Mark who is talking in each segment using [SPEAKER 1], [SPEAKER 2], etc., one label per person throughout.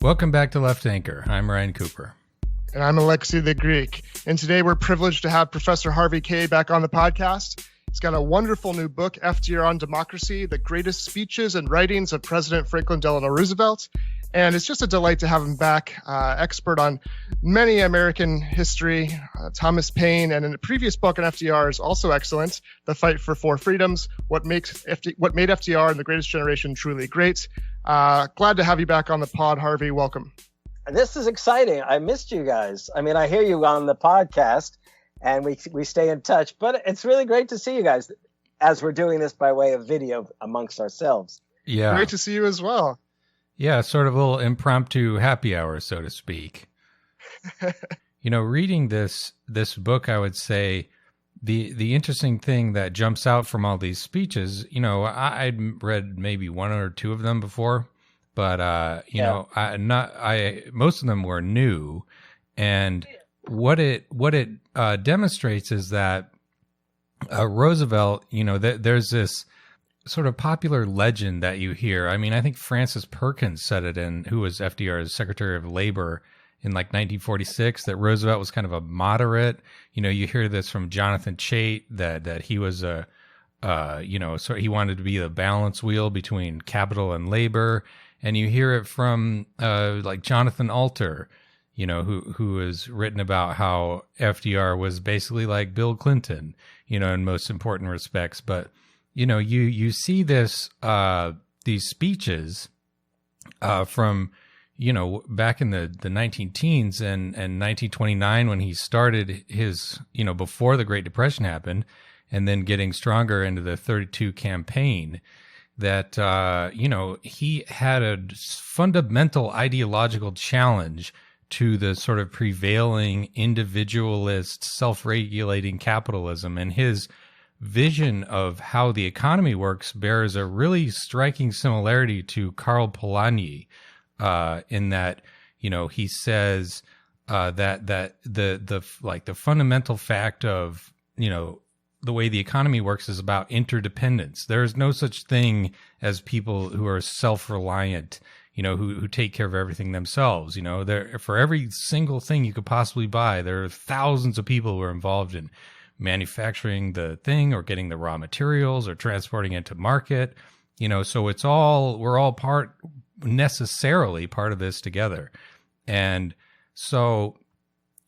[SPEAKER 1] Welcome back to Left Anchor. I'm Ryan Cooper.
[SPEAKER 2] And I'm Alexei the Greek. And today we're privileged to have Professor Harvey Kaye back on the podcast. He's got a wonderful new book, FDR on Democracy, the greatest speeches and writings of President Franklin Delano Roosevelt. And it's just a delight to have him back, expert on many American history, Thomas Paine, and in the previous book on FDR is also excellent, The Fight for Four Freedoms, what made FDR and the Greatest Generation truly great. Glad to have you back on the pod, Harvey. Welcome.
[SPEAKER 3] This is exciting. I missed you guys. I mean, I hear you on the podcast, and we stay in touch, but it's really great to see you guys as we're doing this by way of video amongst ourselves.
[SPEAKER 1] Yeah.
[SPEAKER 2] Great to see you as well.
[SPEAKER 1] Yeah, sort of a little impromptu happy hour, so to speak. You know, reading this book, I would say the interesting thing that jumps out from all these speeches, you know, I'd read maybe one or two of them before, but you know, most of them were new, and what it demonstrates is that Roosevelt, you know, there's this sort of popular legend that you hear. I mean, I think Francis Perkins said it who was FDR's Secretary of Labor in like 1946, that Roosevelt was kind of a moderate. You know, you hear this from Jonathan Chait that he was you know, so he wanted to be the balance wheel between capital and labor. And you hear it from like Jonathan Alter, you know, who has written about how FDR was basically like Bill Clinton, you know, in most important respects. But you know, you see this these speeches from, you know, back in the 19-teens and 1929 when he started his, you know, before the Great Depression happened, and then getting stronger into the 32 campaign, that, you know, he had a fundamental ideological challenge to the sort of prevailing individualist, self-regulating capitalism, and his vision of how the economy works bears a really striking similarity to Karl Polanyi, in that, you know, he says that the fundamental fact of, you know, the way the economy works is about interdependence. There is no such thing as people who are self-reliant, you know, who take care of everything themselves. You know, for every single thing you could possibly buy, there are thousands of people who are involved in manufacturing the thing or getting the raw materials or transporting it to market, you know, so we're all necessarily part of this together. And so,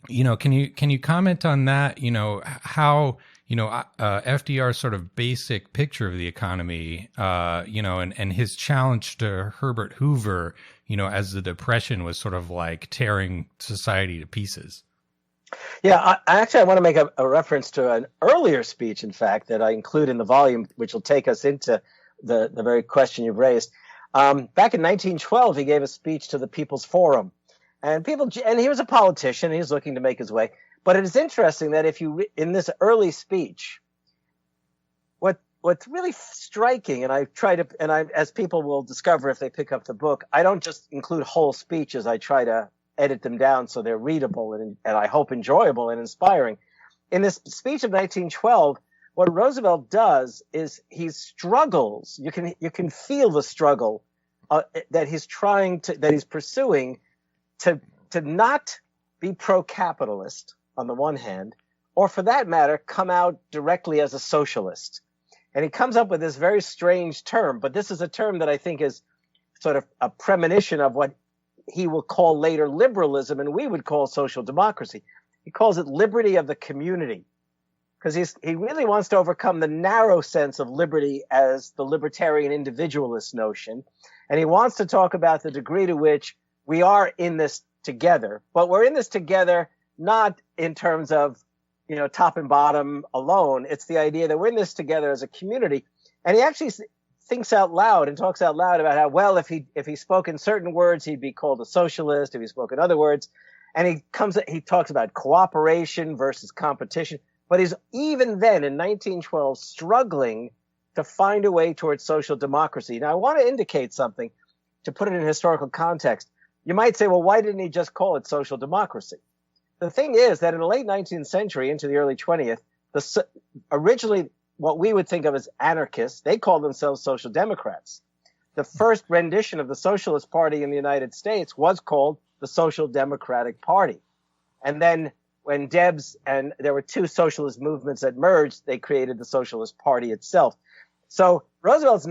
[SPEAKER 1] you know, can you comment on that, you know, how, you know, FDR's sort of basic picture of the economy, you know, and his challenge to Herbert Hoover, you know, as the Depression was sort of like tearing society to pieces?
[SPEAKER 3] Yeah, I want to make a reference to an earlier speech, in fact, that I include in the volume, which will take us into the very question you've raised. Back in 1912, he gave a speech to the People's Forum, and he was a politician. He was looking to make his way. But it is interesting that in this early speech, what's really striking, and as people will discover if they pick up the book, I don't just include whole speeches. I try to edit them down so they're readable and I hope enjoyable and inspiring. In this speech of 1912, what Roosevelt does is he struggles. You can feel the struggle that he's pursuing to not be pro-capitalist on the one hand, or for that matter, come out directly as a socialist. And he comes up with this very strange term, but this is a term that I think is sort of a premonition of what he will call later liberalism, and we would call social democracy. He calls it liberty of the community, because he really wants to overcome the narrow sense of liberty as the libertarian individualist notion. And he wants to talk about the degree to which we are in this together, but we're in this together not in terms of, you know, top and bottom alone. It's the idea that we're in this together as a community. And he actually thinks out loud and talks out loud about how, well, if he spoke in certain words, he'd be called a socialist. If he spoke in other words, and he talks about cooperation versus competition. But he's even then in 1912 struggling to find a way towards social democracy. Now, I want to indicate something to put it in historical context. You might say, well, why didn't he just call it social democracy? The thing is that in the late 19th century into the early 20th, originally what we would think of as anarchists, they called themselves social democrats. the first rendition of the Socialist Party in the United States was called the Social Democratic Party. And then when Debs and there were two socialist movements that merged, they created the Socialist Party itself. So Roosevelt's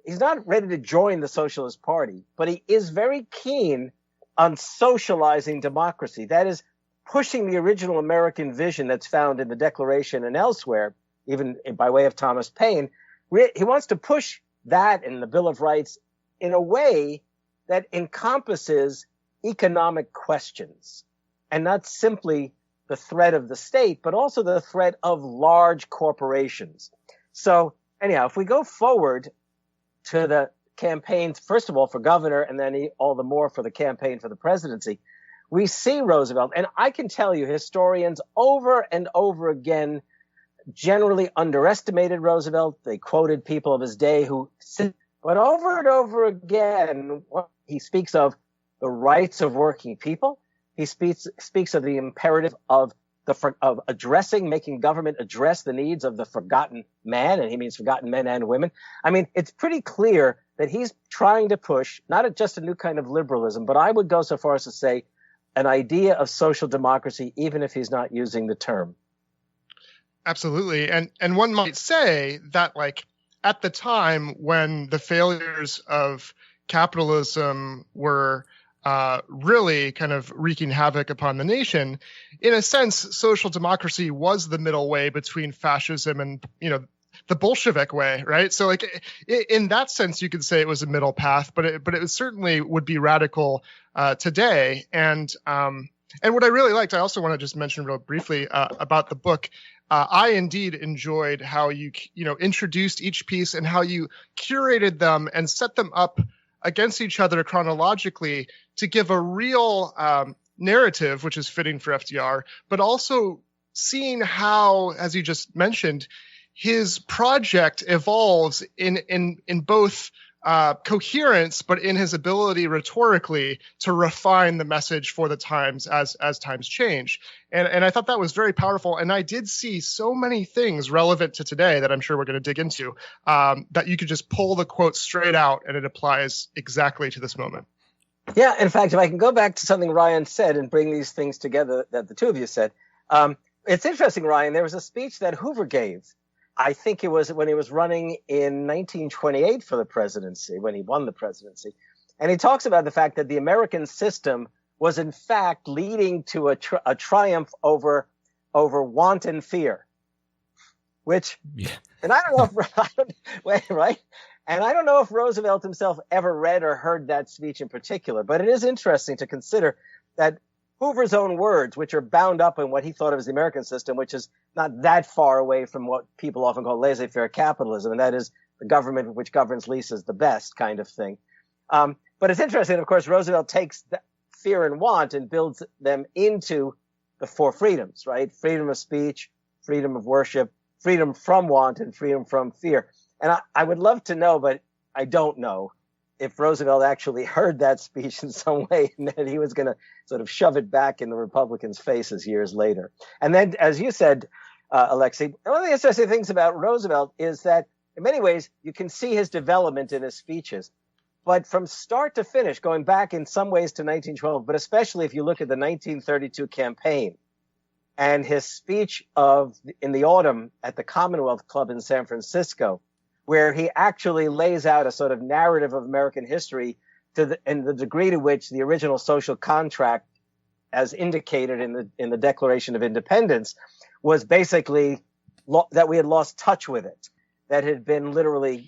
[SPEAKER 3] he's not ready to join the Socialist Party, but he is very keen on socializing democracy. That is, pushing the original American vision that's found in the Declaration and elsewhere, even by way of Thomas Paine. He wants to push that in the Bill of Rights in a way that encompasses economic questions, and not simply the threat of the state, but also the threat of large corporations. So anyhow, if we go forward to the campaigns, first of all, for governor, and then all the more for the campaign for the presidency, we see Roosevelt, and I can tell you historians over and over again generally underestimated Roosevelt. They quoted people of his day but over and over again, he speaks of the rights of working people. He speaks of the imperative of making government address the needs of the forgotten man, and he means forgotten men and women. I mean, it's pretty clear that he's trying to push not just a new kind of liberalism, but I would go so far as to say an idea of social democracy, even if he's not using the term.
[SPEAKER 2] Absolutely. And one might say that, like, at the time when the failures of capitalism were really kind of wreaking havoc upon the nation, in a sense, social democracy was the middle way between fascism and, the Bolshevik way, right? So, like, in that sense, you could say it was a middle path, but it certainly would be radical today. And what I really liked, I also want to just mention real briefly about the book. I indeed enjoyed how you introduced each piece and how you curated them and set them up against each other chronologically to give a real narrative, which is fitting for FDR, but also seeing how, as you just mentioned, his project evolves in both coherence, but in his ability rhetorically to refine the message for the times as times change. And I thought that was very powerful. And I did see so many things relevant to today that I'm sure we're going to dig into, that you could just pull the quote straight out and it applies exactly to this moment.
[SPEAKER 3] Yeah, in fact, if I can go back to something Ryan said and bring these things together that the two of you said, it's interesting, Ryan, there was a speech that Hoover gave. I think it was when he was running in 1928 for the presidency, when he won the presidency. And he talks about the fact that the American system was in fact leading to a triumph over want and fear, which, yeah. And I don't know if, right? And I don't know if Roosevelt himself ever read or heard that speech in particular, but it is interesting to consider that Hoover's own words, which are bound up in what he thought of as the American system, which is not that far away from what people often call laissez-faire capitalism, and that is the government which governs least is the best kind of thing. But it's interesting, of course, Roosevelt takes fear and want and builds them into the four freedoms, right? Freedom of speech, freedom of worship, freedom from want, and freedom from fear. And I would love to know, but I don't know, if Roosevelt actually heard that speech in some way and that he was going to sort of shove it back in the Republicans' faces years later. And then, as you said, Alexei, one of the interesting things about Roosevelt is that in many ways you can see his development in his speeches. But from start to finish, going back in some ways to 1912, but especially if you look at the 1932 campaign and his speech in the autumn at the Commonwealth Club in San Francisco, where he actually lays out a sort of narrative of American history and the degree to which the original social contract, as indicated in the Declaration of Independence, was basically that we had lost touch with it, that had been literally,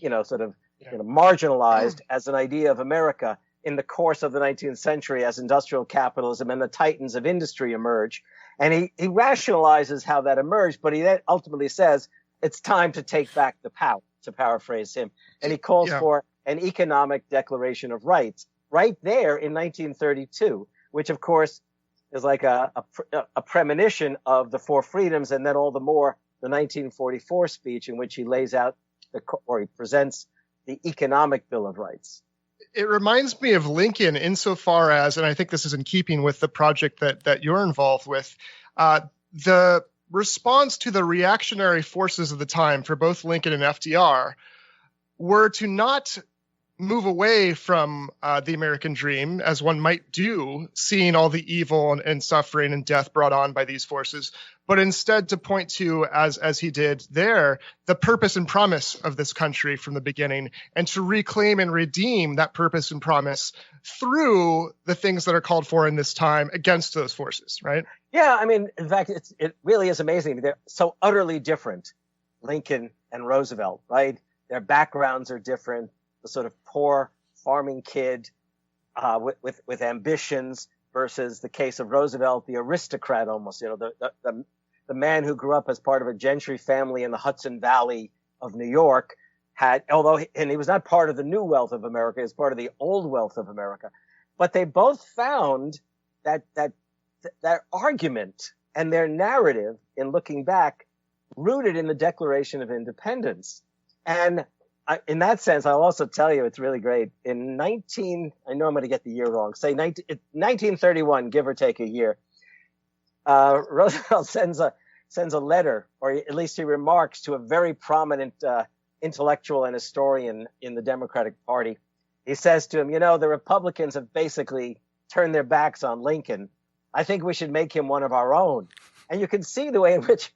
[SPEAKER 3] marginalized as an idea of America in the course of the 19th century as industrial capitalism and the titans of industry emerge. And he rationalizes how that emerged, but he then ultimately says it's time to take back the power, to paraphrase him. And he calls for an economic declaration of rights right there in 1932, which of course is like a premonition of the four freedoms, and then all the more the 1944 speech in which he lays out he presents the economic Bill of Rights.
[SPEAKER 2] It reminds me of Lincoln insofar as, and I think this is in keeping with the project that you're involved with, the response to the reactionary forces of the time for both Lincoln and FDR were to not move away from the American dream, as one might do, seeing all the evil and suffering and death brought on by these forces, but instead to point to, as he did there, the purpose and promise of this country from the beginning, and to reclaim and redeem that purpose and promise through the things that are called for in this time against those forces, right?
[SPEAKER 3] Yeah, I mean, in fact, it really is amazing. They're so utterly different, Lincoln and Roosevelt, right? Their backgrounds are different. The sort of poor farming kid with ambitions versus the case of Roosevelt, the aristocrat almost, the man who grew up as part of a gentry family in the Hudson Valley of New York, and he was not part of the new wealth of America, he was part of the old wealth of America. But they both found that argument and their narrative in looking back rooted in the Declaration of Independence. And in that sense, I'll also tell you, it's really great. I know I'm going to get the year wrong, say 1931, give or take a year, Roosevelt sends a letter, or at least he remarks to a very prominent intellectual and historian in the Democratic Party. He says to him, the Republicans have basically turned their backs on Lincoln. I think we should make him one of our own. And you can see the way in which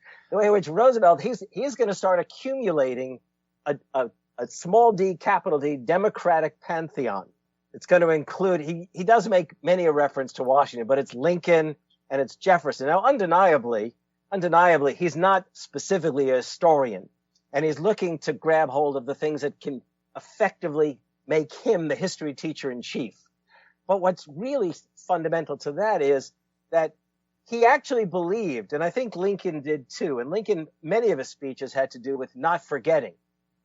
[SPEAKER 3] Roosevelt, he's going to start accumulating a small d, capital D, Democratic pantheon. It's going to include, he does make many a reference to Washington, but it's Lincoln and it's Jefferson. Now, undeniably, he's not specifically a historian, and he's looking to grab hold of the things that can effectively make him the history teacher in chief. But what's really fundamental to that is that he actually believed, and I think Lincoln did too, and Lincoln, many of his speeches had to do with not forgetting,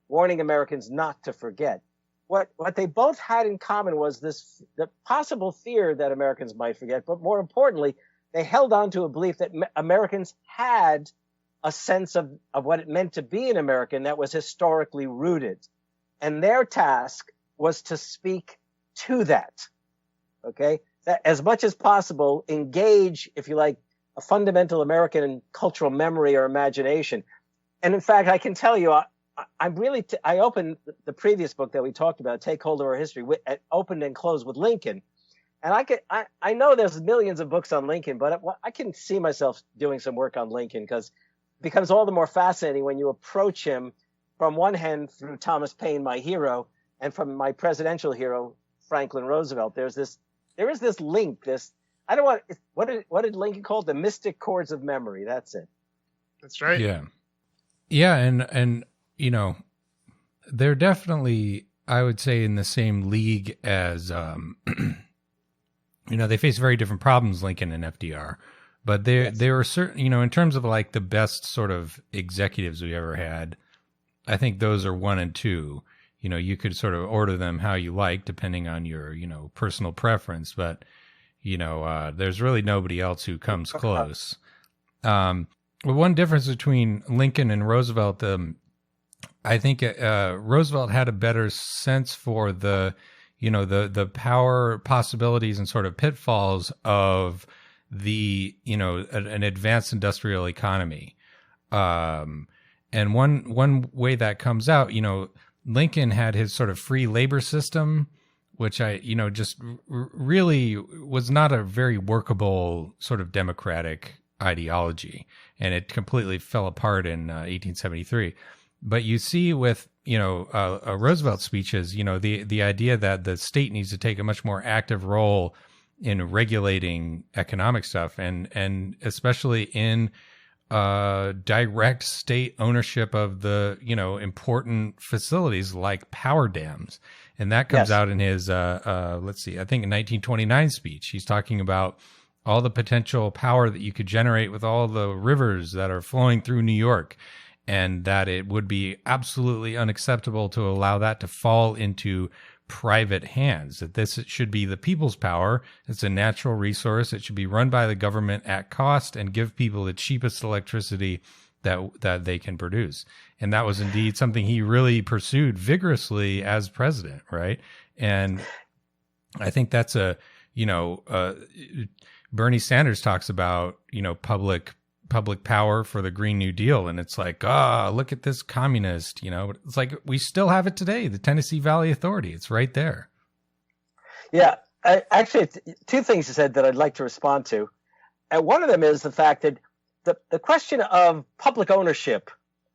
[SPEAKER 3] warning Americans not to forget. What they both had in common was the possible fear that Americans might forget, but more importantly, they held on to a belief that Americans had a sense of what it meant to be an American that was historically rooted. And their task was to speak to that, okay? That as much as possible, engage, if you like, a fundamental American cultural memory or imagination. And in fact, I can tell you, I opened the previous book that we talked about, Take Hold of Our History, opened and closed with Lincoln. And I know there's millions of books on Lincoln, but I can see myself doing some work on Lincoln because it becomes all the more fascinating when you approach him from one hand through Thomas Paine, my hero, and from my presidential hero, Franklin Roosevelt. There is this link, what did Lincoln call it? The mystic chords of memory. That's it.
[SPEAKER 2] That's right.
[SPEAKER 1] Yeah. Yeah. And, they're definitely, I would say, in the same league as, they face very different problems, Lincoln and FDR, but they were certain, in terms of like the best sort of executives we ever had, I think those are 1 and 2. You could sort of order them how you like, depending on your, personal preference, but, there's really nobody else who comes close. One difference between Lincoln and Roosevelt, I think Roosevelt had a better sense for the power possibilities and sort of pitfalls of the, an advanced industrial economy. And one way that comes out, Lincoln had his sort of free labor system, which just really was not a very workable sort of democratic ideology. And it completely fell apart in 1873. But you see with, Roosevelt speeches, the idea that the state needs to take a much more active role in regulating economic stuff and especially in direct state ownership of the, important facilities like power dams. And that comes out in his, I think in 1929 speech. He's talking about all the potential power that you could generate with all the rivers that are flowing through New York, and that it would be absolutely unacceptable to allow that to fall into private hands, that this should be the people's power. It's a natural resource. It should be run by the government at cost and give people the cheapest electricity that they can produce. And that was indeed something he really pursued vigorously as president, right? And I think that's Bernie Sanders talks about, public public power for the Green New Deal. And it's like, look at this communist, But it's like, we still have it today, the Tennessee Valley Authority. It's right there.
[SPEAKER 3] Yeah. Actually, two things you said that I'd like to respond to. And one of them is the fact that the question of public ownership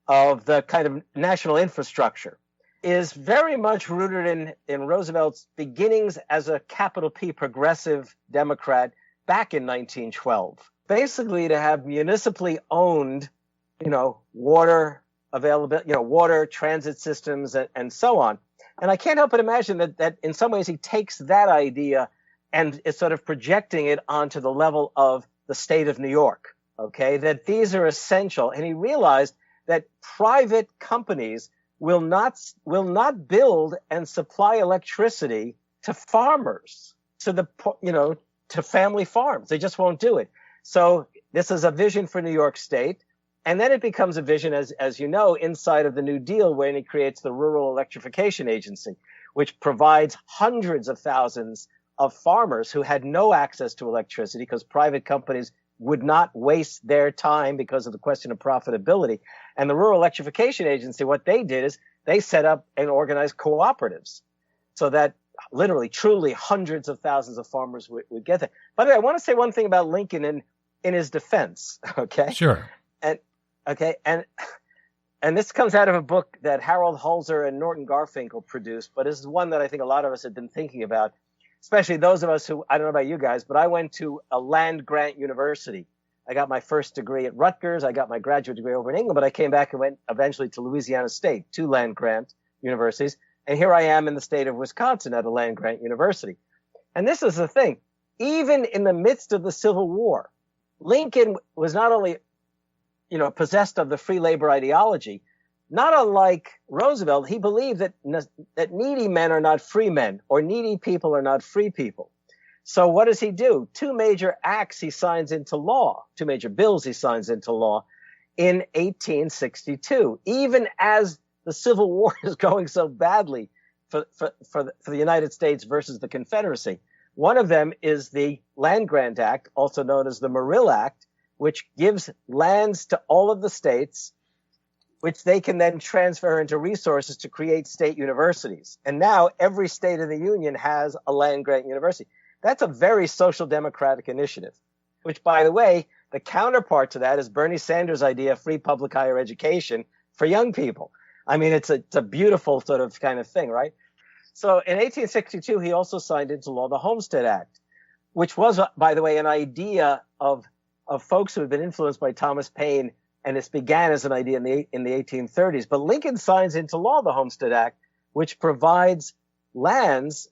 [SPEAKER 3] of the kind of national infrastructure is very much rooted in Roosevelt's beginnings as a capital P progressive Democrat back in 1912. Basically, to have municipally owned, water availability, water transit systems and so on. And I can't help but imagine that in some ways he takes that idea and is sort of projecting it onto the level of the state of New York, okay, that these are essential. And he realized that private companies will not build and supply electricity to farmers, to family farms. They just won't do it. So this is a vision for New York State. And then it becomes a vision, as you know, inside of the New Deal, when he creates the Rural Electrification Agency, which provides hundreds of thousands of farmers who had no access to electricity because private companies would not waste their time because of the question of profitability. And the Rural Electrification Agency, what they did is they set up and organized cooperatives so that literally, truly hundreds of thousands of farmers would get there. By the way, I want to say one thing about Lincoln in his defense, okay?
[SPEAKER 1] Sure.
[SPEAKER 3] And this comes out of a book that Harold Holzer and Norton Garfinkel produced, but this is one that I think a lot of us have been thinking about, especially those of us who, I don't know about you guys, but I went to a land-grant university. I got my first degree at Rutgers. I got my graduate degree over in England, but I came back and went eventually to Louisiana State, two land-grant universities. And here I am in the state of Wisconsin at a land-grant university. And this is the thing. Even in the midst of the Civil War, Lincoln was not only possessed of the free labor ideology, not unlike Roosevelt, he believed that needy men are not free men, or needy people are not free people. So what does he do? Two major bills he signs into law in 1862, even as the Civil War is going so badly for the United States versus the Confederacy. One of them is the Land Grant Act, also known as the Morrill Act, which gives lands to all of the states, which they can then transfer into resources to create state universities. And now every state in the Union has a land-grant university. That's a very social democratic initiative, which, by the way, the counterpart to that is Bernie Sanders' idea of free public higher education for young people. I mean, it's a beautiful sort of kind of thing, right? So in 1862, he also signed into law the Homestead Act, which was, by the way, an idea of folks who had been influenced by Thomas Paine, and this began as an idea in the 1830s. But Lincoln signs into law the Homestead Act, which provides lands,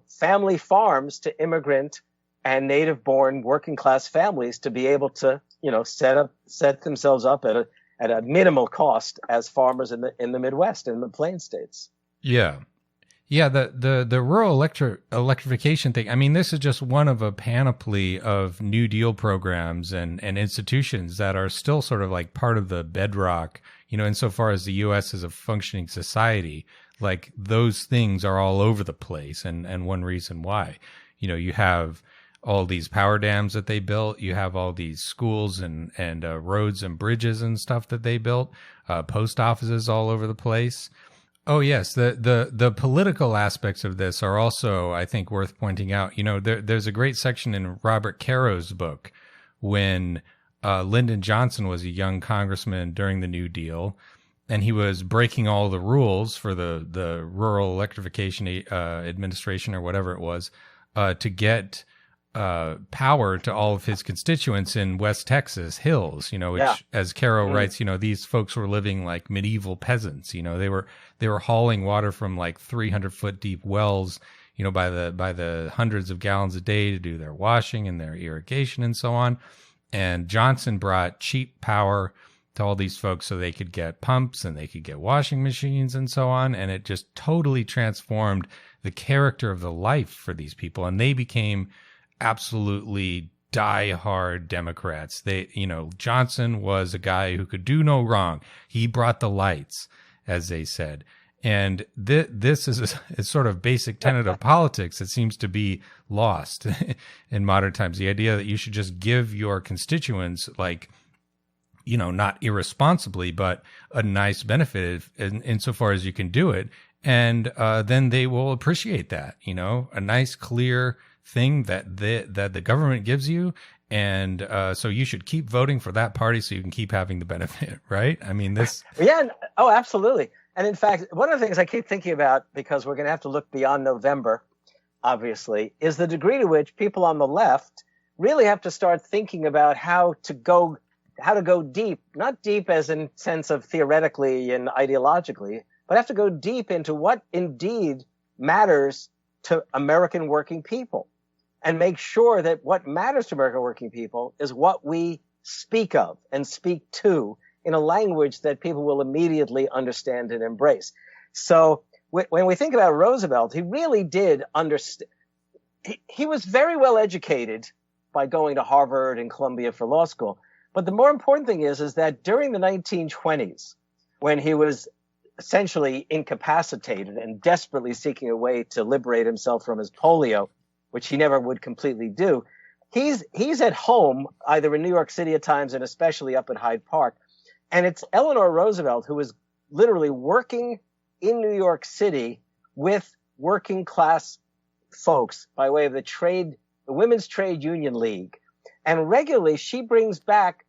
[SPEAKER 3] family farms to immigrant and native-born working-class families to be able to, set themselves up at a minimal cost as farmers in the Midwest and the Plain States.
[SPEAKER 1] Yeah. Yeah, the rural electrification thing, I mean, this is just one of a panoply of New Deal programs and institutions that are still sort of like part of the bedrock, insofar as the U.S. is a functioning society. Like, those things are all over the place, and one reason why. You have all these power dams that they built. You have all these schools and roads and bridges and stuff that they built, post offices all over the place. Oh, yes. The political aspects of this are also, I think, worth pointing out. There's a great section in Robert Caro's book when Lyndon Johnson was a young congressman during the New Deal, and he was breaking all the rules for the Rural Electrification Administration, or whatever it was, to get power to all of his constituents in West Texas hills, which, as Caro writes, these folks were living like medieval peasants. They were hauling water from like 300-foot deep wells, by the hundreds of gallons a day to do their washing and their irrigation and so on. And Johnson brought cheap power to all these folks so they could get pumps and they could get washing machines and so on. And it just totally transformed the character of the life for these people. And they became absolutely die-hard Democrats. Johnson was a guy who could do no wrong. He brought the lights, as they said. And this is a sort of basic tenet of politics that seems to be lost in modern times. The idea that you should just give your constituents like not irresponsibly, but a nice benefit insofar as you can do it. And then they will appreciate that, a nice, clear thing that the government gives you. And so you should keep voting for that party so you can keep having the benefit, right? I mean, this.
[SPEAKER 3] Yeah. Oh, absolutely. And in fact, one of the things I keep thinking about, because we're going to have to look beyond November, obviously, is the degree to which people on the left really have to start thinking about how to go deep, not deep as in sense of theoretically and ideologically, but have to go deep into what indeed matters to American working people, and make sure that what matters to American working people is what we speak of and speak to in a language that people will immediately understand and embrace. So when we think about Roosevelt, he really did understand. He was very well educated by going to Harvard and Columbia for law school. But the more important thing is that during the 1920s, when he was essentially incapacitated and desperately seeking a way to liberate himself from his polio, which he never would completely do, he's at home, either in New York City at times and especially up at Hyde Park. And it's Eleanor Roosevelt who is literally working in New York City with working class folks by way of the Women's Trade Union League. And regularly she brings back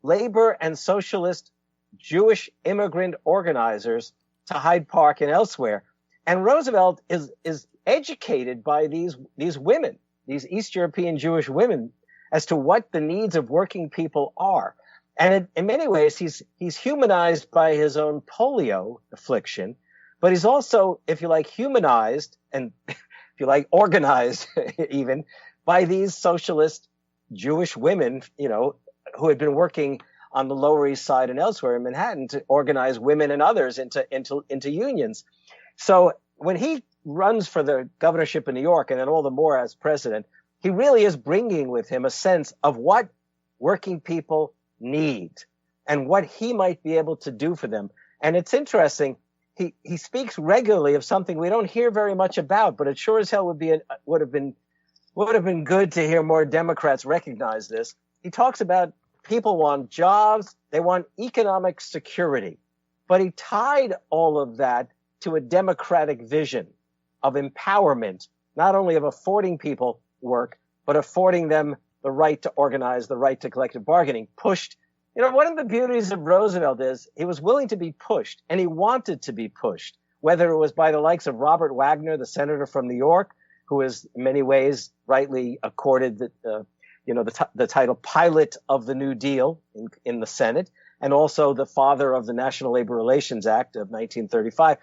[SPEAKER 3] labor and socialist Jewish immigrant organizers to Hyde Park and elsewhere. And Roosevelt is educated by these women, these East European Jewish women, as to what the needs of working people are. And in many ways, he's humanized by his own polio affliction, but he's also, if you like, humanized and, if you like, organized even by these socialist Jewish women, who had been working on the Lower East Side and elsewhere in Manhattan to organize women and others into unions. So when he runs for the governorship of New York, and then all the more as president, he really is bringing with him a sense of what working people need and what he might be able to do for them. And it's interesting. He speaks regularly of something we don't hear very much about, but it sure as hell would have been good to hear more Democrats recognize this. He talks about people want jobs, they want economic security, but he tied all of that to a democratic vision of empowerment, not only of affording people work, but affording them the right to organize, the right to collective bargaining. One of the beauties of Roosevelt is he was willing to be pushed, and he wanted to be pushed, whether it was by the likes of Robert Wagner, the senator from New York, who is in many ways rightly accorded the title pilot of the New Deal in the Senate, and also the father of the National Labor Relations Act of 1935.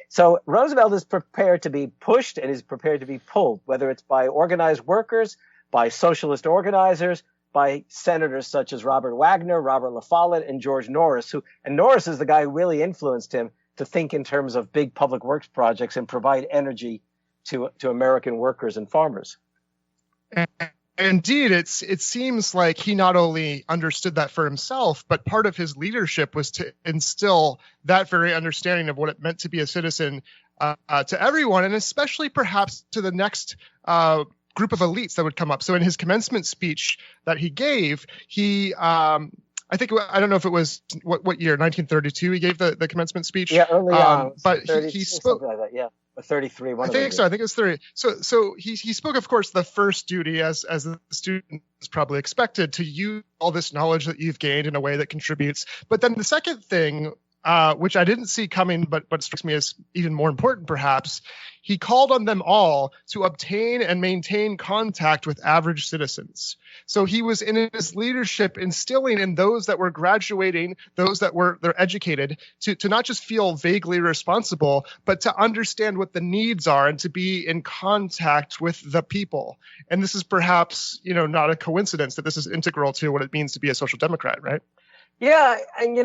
[SPEAKER 3] So Roosevelt is prepared to be pushed and is prepared to be pulled, whether it's by organized workers, by socialist organizers, by senators such as Robert Wagner, Robert La Follette, and George Norris, and Norris is the guy who really influenced him to think in terms of big public works projects and provide energy to American workers and farmers.
[SPEAKER 2] Indeed, it seems like he not only understood that for himself, but part of his leadership was to instill that very understanding of what it meant to be a citizen to everyone, and especially perhaps to the next group of elites that would come up. So in his commencement speech that he gave, I don't know if it was what year, 1932, he gave the commencement speach.
[SPEAKER 3] Yeah, early on.
[SPEAKER 2] But he spoke.
[SPEAKER 3] Like that, yeah. 33.
[SPEAKER 2] I think so. I think it was 30. So he spoke, of course, the first duty as the student is probably expected to use all this knowledge that you've gained in a way that contributes. But then the second thing, which I didn't see coming, but strikes me as even more important, perhaps, he called on them all to obtain and maintain contact with average citizens. So he was in his leadership instilling in those that were graduating, those that they're educated, to not just feel vaguely responsible, but to understand what the needs are and to be in contact with the people. And this is perhaps, not a coincidence that this is integral to what it means to be a social democrat, right?
[SPEAKER 3] Yeah, and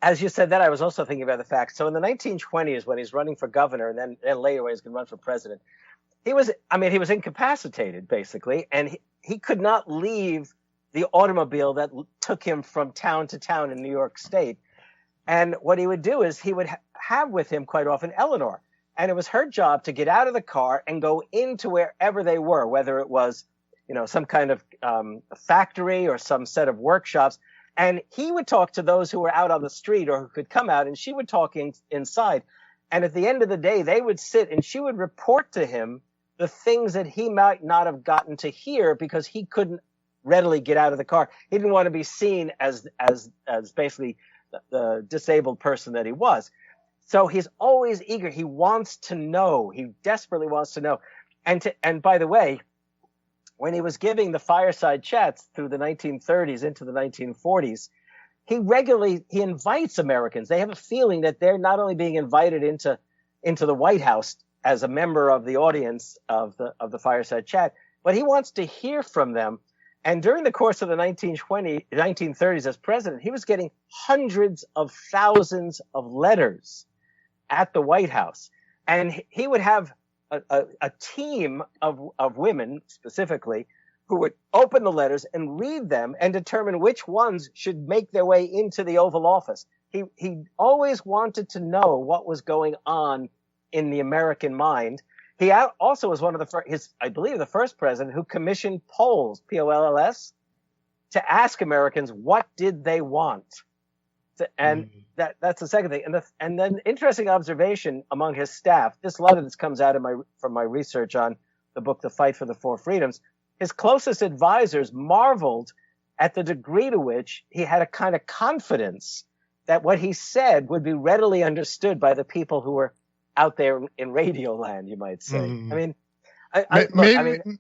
[SPEAKER 3] as you said that, I was also thinking about the fact. So in the 1920s, when he's running for governor, and then later when he's going to run for president, he was incapacitated basically, and he could not leave the automobile that took him from town to town in New York State. And what he would do is he would have with him quite often Eleanor, and it was her job to get out of the car and go into wherever they were, whether it was some kind of factory or some set of workshops. And he would talk to those who were out on the street or who could come out, and she would talk inside. And at the end of the day, they would sit and she would report to him the things that he might not have gotten to hear because he couldn't readily get out of the car. He didn't want to be seen as basically the disabled person that he was. So he's always eager. He wants to know. He desperately wants to know. And by the way, when he was giving the fireside chats through the 1930s into the 1940s, he invites Americans. They have a feeling that they're not only being invited into the White House as a member of the audience of the fireside chat, but he wants to hear from them. And during the course of the 1930s as president, he was getting hundreds of thousands of letters at the White House. And he would have a team of women specifically who would open the letters and read them and determine which ones should make their way into the Oval Office. He always wanted to know what was going on in the American mind. He also was one of I believe the first president who commissioned polls, Polls, to ask Americans what did they want. And that's the second thing. And then interesting observation among his staff. A lot of this comes out from my research on the book, The Fight for the Four Freedoms. His closest advisors marveled at the degree to which he had a kind of confidence that what he said would be readily understood by the people who were out there in radio land, you might say. I mean,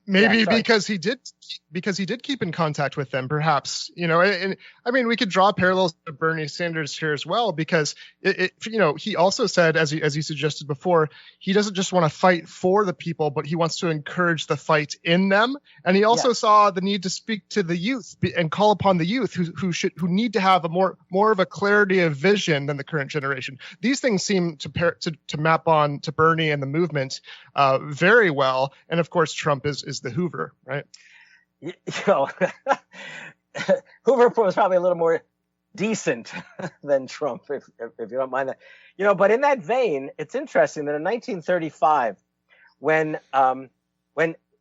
[SPEAKER 2] maybe because he did keep in contact with them, perhaps, and I mean, we could draw parallels to Bernie Sanders here as well, because he also said, as you suggested before, he doesn't just want to fight for the people, but he wants to encourage the fight in them. And he also saw the need to speak to the youth and call upon the youth who need to have a more of a clarity of vision than the current generation. These things seem to map on to Bernie and the movement very well. And of course, Trump is the Hoover, right?
[SPEAKER 3] Hoover was probably a little more decent than Trump, if you don't mind that. But in that vein, it's interesting that in 1935, when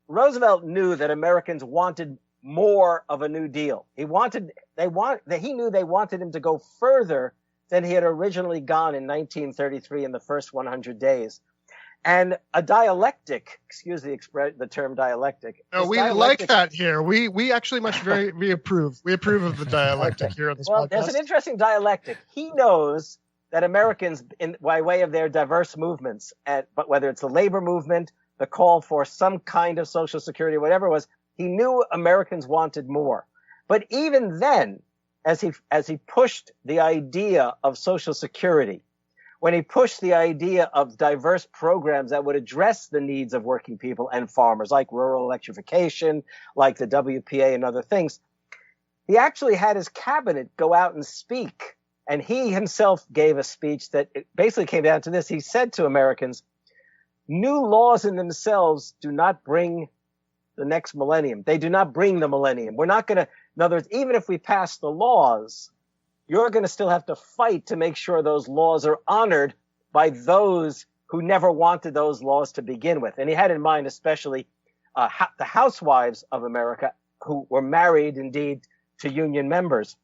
[SPEAKER 3] Roosevelt knew that Americans wanted more of a New Deal, he knew they wanted him to go further than he had originally gone in 1933 in the first 100 days. And a dialectic, excuse the term dialectic.
[SPEAKER 2] No, we like that here. We actually we approve. We approve of the dialectic here on this podcast.
[SPEAKER 3] Well, there's an interesting dialectic. He knows that Americans, by way of their diverse movements, but whether it's the labor movement, the call for some kind of Social Security, whatever it was, he knew Americans wanted more. But even then, as he pushed the idea of Social Security, when he pushed the idea of diverse programs that would address the needs of working people and farmers, like rural electrification, like the WPA and other things, he actually had his cabinet go out and speak. And he himself gave a speech that basically came down to this. He said to Americans, new laws in themselves do not bring the next millennium. They do not bring the millennium. We're not going to, in other words, even if we pass the laws, you're going to still have to fight to make sure those laws are honored by those who never wanted those laws to begin with. And he had in mind especially the housewives of America who were married indeed to union members.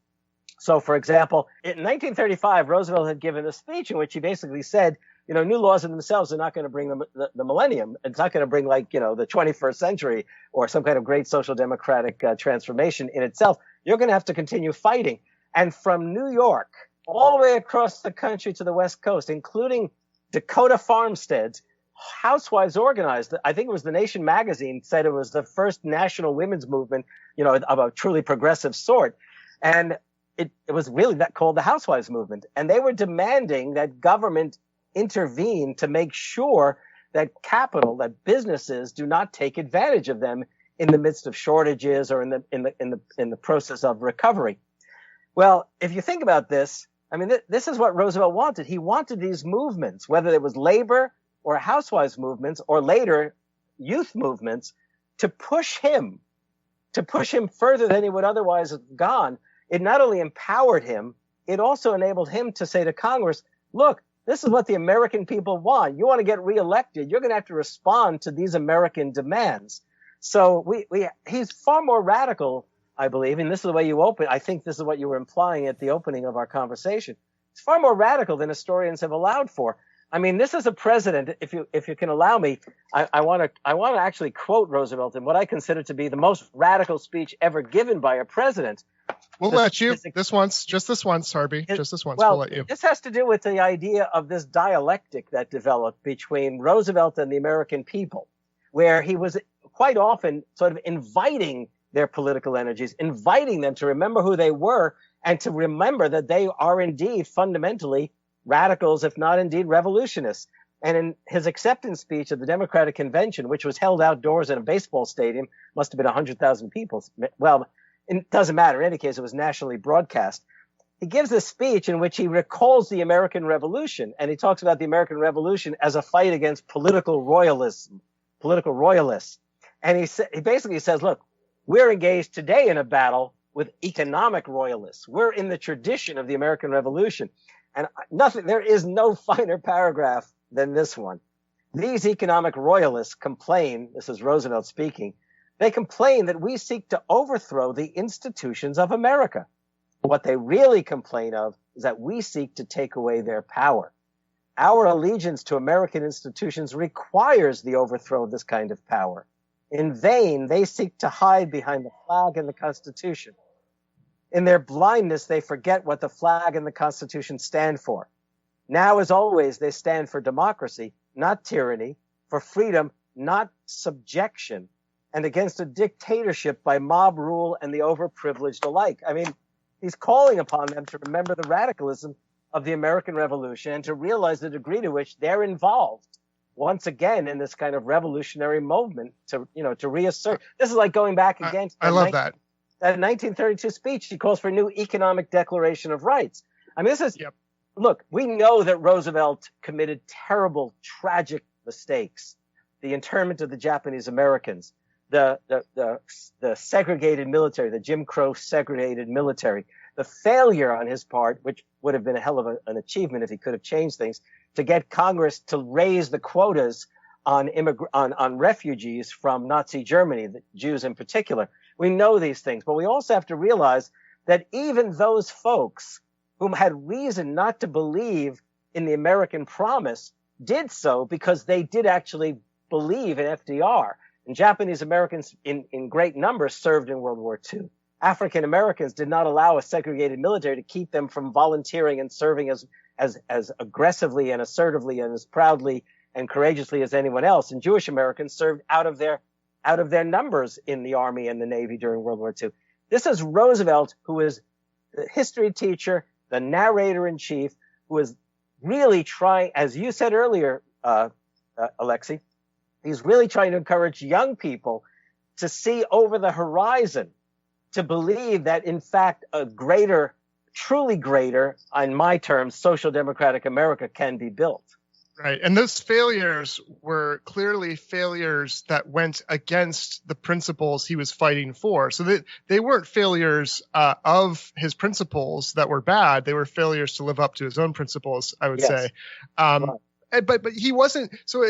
[SPEAKER 3] So, for example, in 1935, Roosevelt had given a speech in which he basically said, new laws in themselves are not going to bring the millennium. It's not going to bring the 21st century or some kind of great social democratic transformation in itself. You're going to have to continue fighting. And from New York all the way across the country to the West Coast, including Dakota farmsteads, housewives organized. I think it was The Nation magazine said it was the first national women's movement, of a truly progressive sort. And it was really called the Housewives Movement. And they were demanding that government intervene to make sure that that businesses do not take advantage of them in the midst of shortages or in the process of recovery. Well, if you think about this, I mean, this is what Roosevelt wanted. He wanted these movements, whether it was labor or housewives movements or later youth movements, to push him further than he would otherwise have gone. It not only empowered him, it also enabled him to say to Congress, look, this is what the American people want. You want to get reelected, you're going to have to respond to these American demands. So he's far more radical, I believe, and this is the way you open. I think this is what you were implying at the opening of our conversation. It's far more radical than historians have allowed for. I mean, this is a president. If you can allow me, I want to actually quote Roosevelt in what I consider to be the most radical speech ever given by a president.
[SPEAKER 2] We'll let you just this once, Harvey, just this once.
[SPEAKER 3] Well,
[SPEAKER 2] we'll let you.
[SPEAKER 3] This has to do with the idea of this dialectic that developed between Roosevelt and the American people, where he was quite often sort of inviting their political energies, inviting them to remember who they were and to remember that they are indeed fundamentally radicals, if not indeed revolutionists. And in his acceptance speech at the Democratic Convention, which was held outdoors in a baseball stadium, must have been 100,000 people. Well, it doesn't matter. In any case, it was nationally broadcast. He gives a speech in which he recalls the American Revolution, and he talks about the American Revolution as a fight against political royalists. And he basically says, look, we're engaged today in a battle with economic royalists. We're in the tradition of the American Revolution. And there is no finer paragraph than this one. These economic royalists complain, this is Roosevelt speaking, they complain that we seek to overthrow the institutions of America. What they really complain of is that we seek to take away their power. Our allegiance to American institutions requires the overthrow of this kind of power. In vain, they seek to hide behind the flag and the Constitution. In their blindness, they forget what the flag and the Constitution stand for. Now, as always, they stand for democracy, not tyranny, for freedom, not subjection, and against a dictatorship by mob rule and the overprivileged alike. I mean, he's calling upon them to remember the radicalism of the American Revolution and to realize the degree to which they're involved once again in this kind of revolutionary movement to reassert. This is like going back against
[SPEAKER 2] I love that
[SPEAKER 3] 1932 speech. He calls for a new economic declaration of rights. I mean, Look, we know that Roosevelt committed terrible, tragic mistakes. The internment of the Japanese Americans, the segregated military, the Jim Crow segregated military, the failure on his part, which would have been a hell of an achievement if he could have changed things, to get Congress to raise the quotas on refugees from Nazi Germany, the Jews in particular. We know these things, but we also have to realize that even those folks whom had reason not to believe in the American promise did so because they did actually believe in FDR. And Japanese Americans in great numbers served in World War II. African Americans did not allow a segregated military to keep them from volunteering and serving as aggressively and assertively and as proudly and courageously as anyone else. And Jewish Americans served out of their numbers in the Army and the Navy during World War II. This is Roosevelt, who is the history teacher, the narrator in chief, who is really trying, as you said earlier, Alexei, he's really trying to encourage young people to see over the horizon, to believe that, in fact, a greater, truly greater, on my terms, social democratic America can be built.
[SPEAKER 2] Right. And those failures were clearly failures that went against the principles he was fighting for. So they weren't failures of his principles that were bad. They were failures to live up to his own principles, I would say.
[SPEAKER 3] Right.
[SPEAKER 2] But he wasn't. So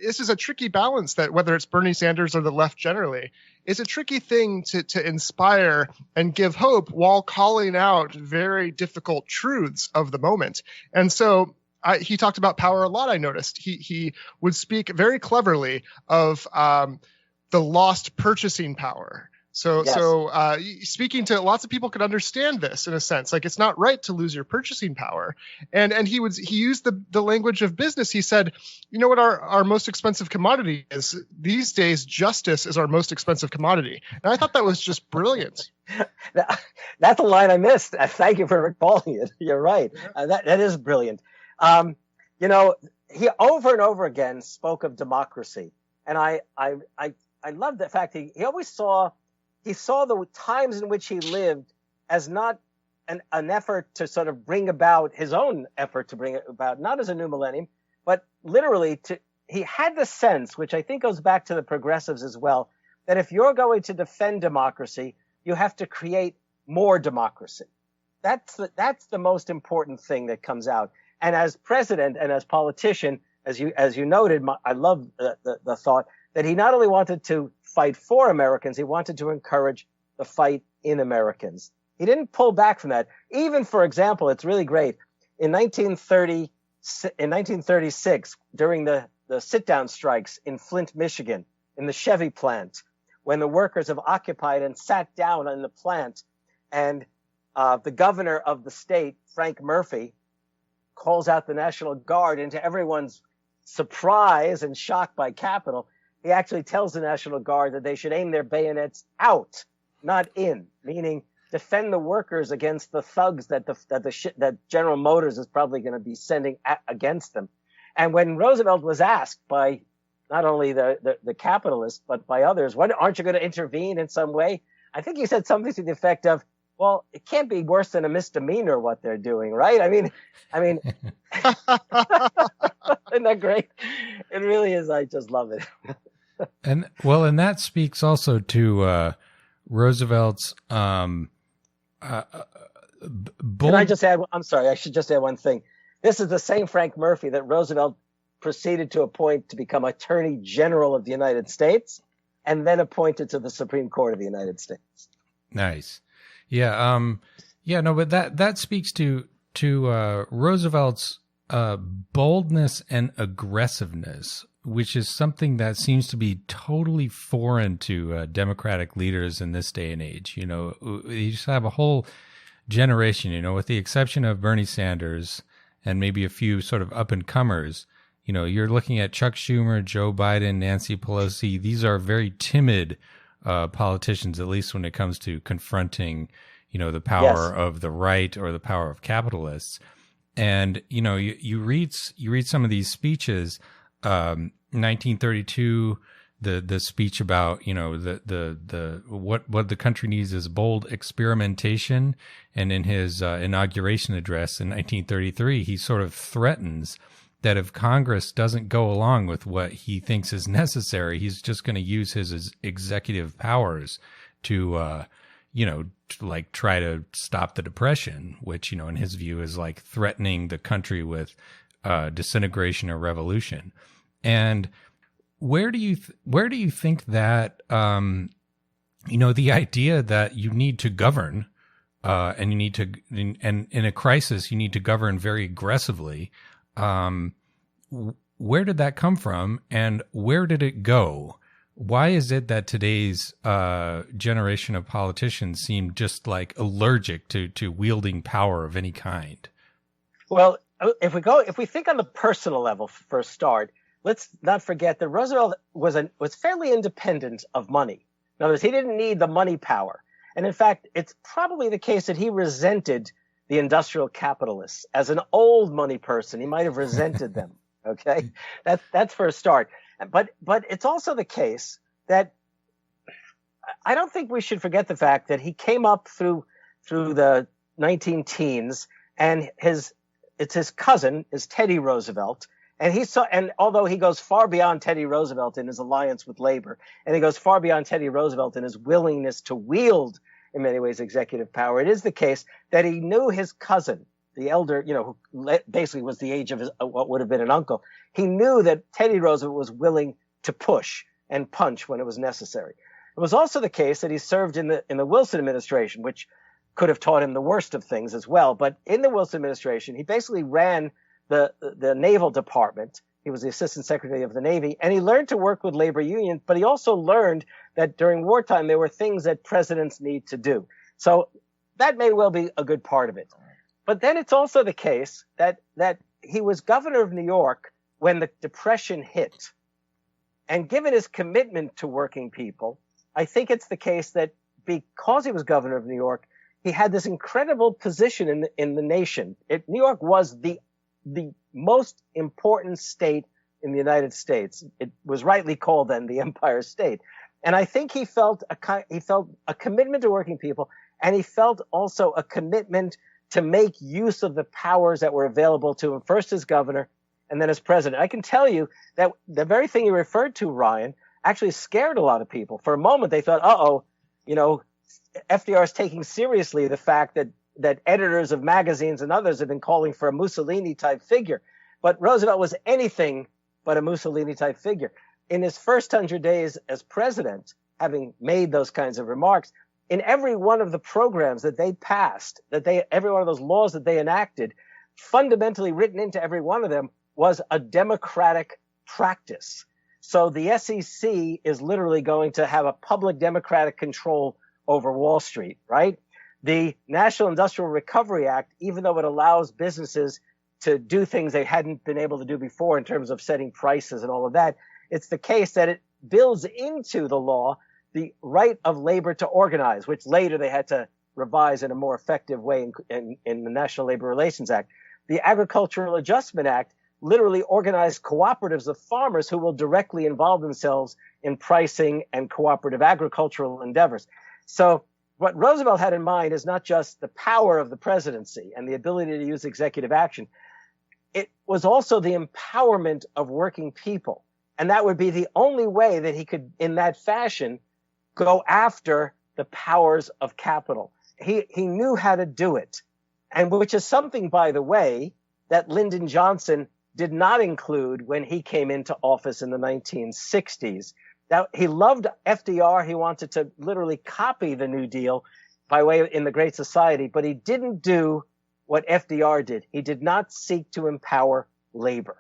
[SPEAKER 2] this is a tricky balance, that whether it's Bernie Sanders or the left generally, it's a tricky thing to inspire and give hope while calling out very difficult truths of the moment. And so he talked about power a lot. I noticed he would speak very cleverly of the lost purchasing power. So speaking to lots of people could understand this in a sense, like it's not right to lose your purchasing power. And he used the language of business. He said, you know what our most expensive commodity is? These days, justice is our most expensive commodity. And I thought that was just brilliant.
[SPEAKER 3] That's a line I missed. Thank you for recalling it. You're right. That is brilliant. He over and over again spoke of democracy. And I love the fact he always saw the times in which he lived as not an effort to sort of bring about his own effort to bring it about, not as a new millennium, but literally he had the sense, which I think goes back to the progressives as well, that if you're going to defend democracy, you have to create more democracy. That's the most important thing that comes out. And as president and as politician, as you noted, I love the thought that he not only wanted to fight for Americans, he wanted to encourage the fight in Americans. He didn't pull back from that. Even, for example, it's really great. In 1936, during the sit-down strikes in Flint, Michigan, in the Chevy plant, when the workers have occupied and sat down in the plant, and the governor of the state, Frank Murphy, calls out the National Guard, and to everyone's surprise and shock by capital, he actually tells the National Guard that they should aim their bayonets out, not in, meaning defend the workers against the thugs that General Motors is probably going to be sending against them. And when Roosevelt was asked by not only the capitalists, but by others, aren't you going to intervene in some way? I think he said something to the effect of, well, it can't be worse than a misdemeanor what they're doing, right? I mean, isn't that great? It really is. I just love it.
[SPEAKER 1] And that speaks also to Roosevelt's bold.
[SPEAKER 3] Can I just add? I'm sorry, I should just add one thing. This is the same Frank Murphy that Roosevelt proceeded to appoint to become Attorney General of the United States, and then appointed to the Supreme Court of the United States.
[SPEAKER 1] Nice. Yeah. No, but that speaks to Roosevelt's boldness and aggressiveness, which is something that seems to be totally foreign to Democratic leaders in this day and age. You know, you just have a whole generation, you know, with the exception of Bernie Sanders and maybe a few sort of up and comers. You know, you're looking at Chuck Schumer, Joe Biden, Nancy Pelosi. These are very timid politicians, at least when it comes to confronting, you know, the power of the right or the power of capitalists. And, you know, you read some of these speeches, 1932, the speech about, you know, what the country needs is bold experimentation. And in his inauguration address in 1933, he sort of threatens that if Congress doesn't go along with what he thinks is necessary, he's just going to use his executive powers to, you know, like try to stop the Depression, which, you know, in his view is like threatening the country with disintegration or revolution. And where do you think that, you know, the idea that you need to govern, and you need to, and in a crisis, you need to govern very aggressively. Where did that come from, and where did it go? Why is it that today's generation of politicians seem just like allergic to wielding power of any kind?
[SPEAKER 3] Well, if we think on the personal level for a start, let's not forget that Roosevelt was fairly independent of money. In other words, he didn't need the money power. And in fact, it's probably the case that he resented the industrial capitalists. As an old money person, he might have resented them. Okay, that's for a start. But it's also the case that I don't think we should forget the fact that he came up through the 19-teens, and it's his cousin is Teddy Roosevelt, and although he goes far beyond Teddy Roosevelt in his alliance with labor, and he goes far beyond Teddy Roosevelt in his willingness to wield, in many ways, executive power, it is the case that he knew his cousin, the elder, you know, who basically was the age of what would have been an uncle. He knew that Teddy Roosevelt was willing to push and punch when it was necessary. It was also the case that he served in the Wilson administration, which could have taught him the worst of things as well. But in the Wilson administration, he basically ran the Naval Department. He was the Assistant Secretary of the Navy, and he learned to work with labor unions, but he also learned that during wartime, there were things that presidents need to do. So that may well be a good part of it. But then it's also the case that he was governor of New York when the Depression hit. And given his commitment to working people, I think it's the case that because he was governor of New York, he had this incredible position in the nation. New York was the most important state in the United States. It was rightly called then the Empire State. And I think he felt a commitment to working people, and he felt also a commitment to make use of the powers that were available to him, first as governor and then as president. I can tell you that the very thing you referred to, Ryan, actually scared a lot of people. For a moment, they thought, you know, FDR is taking seriously the fact that editors of magazines and others have been calling for a Mussolini-type figure. But Roosevelt was anything but a Mussolini-type figure. In his first 100 days as president, having made those kinds of remarks, in every one of the programs that they passed, every one of those laws that they enacted, fundamentally written into every one of them was a democratic practice. So the SEC is literally going to have a public democratic control over Wall Street, right? The National Industrial Recovery Act, even though it allows businesses to do things they hadn't been able to do before in terms of setting prices and all of that, it's the case that it builds into the law the right of labor to organize, which later they had to revise in a more effective way in the National Labor Relations Act. The Agricultural Adjustment Act literally organized cooperatives of farmers who will directly involve themselves in pricing and cooperative agricultural endeavors. So what Roosevelt had in mind is not just the power of the presidency and the ability to use executive action. It was also the empowerment of working people. And that would be the only way that he could, in that fashion, go after the powers of capital. He knew how to do it. And which is something, by the way, that Lyndon Johnson did not include when he came into office in the 1960s. Now, he loved FDR. He wanted to literally copy the New Deal by way of in the Great Society, but he didn't do what FDR did. He did not seek to empower labor.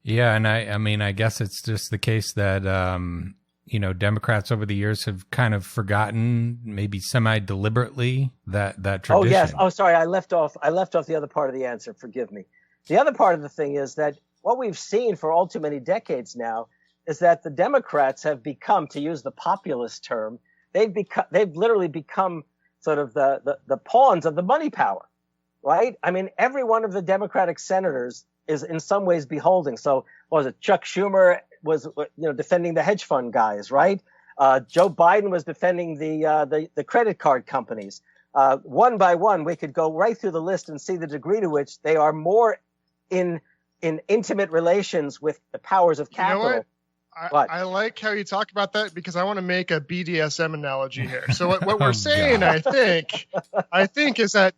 [SPEAKER 1] Yeah, and I mean, I guess it's just the case that, Democrats over the years have kind of forgotten, maybe semi-deliberately, that tradition.
[SPEAKER 3] Oh, yes. Oh, sorry. I left off the other part of the answer. Forgive me. The other part of the thing is that what we've seen for all too many decades now is that the Democrats have become, to use the populist term, they've literally become sort of the pawns of the money power, right? I mean, every one of the Democratic senators is in some ways beholding. So what was it? Chuck Schumer was, defending the hedge fund guys, right? Joe Biden was defending the credit card companies. One by one, we could go right through the list and see the degree to which they are more in intimate relations with the powers of capital.
[SPEAKER 2] You know what? I like how you talk about that because I want to make a BDSM analogy here. So what we're saying, I think is that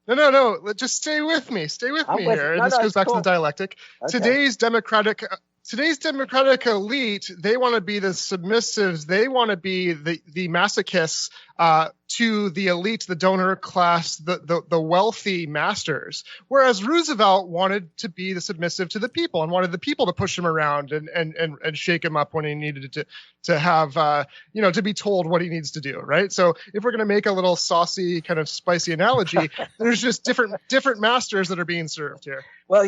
[SPEAKER 2] no, just stay with me. Stay with me here. This goes back to the dialectic. Okay. Today's Democratic elite, they want to be the submissives. They want to be the masochists to the elite, the donor class, the wealthy masters. Whereas Roosevelt wanted to be the submissive to the people and wanted the people to push him around and shake him up when he needed to have, to be told what he needs to do. Right. So if we're going to make a little saucy kind of spicy analogy, there's just different masters that are being served here.
[SPEAKER 3] Well,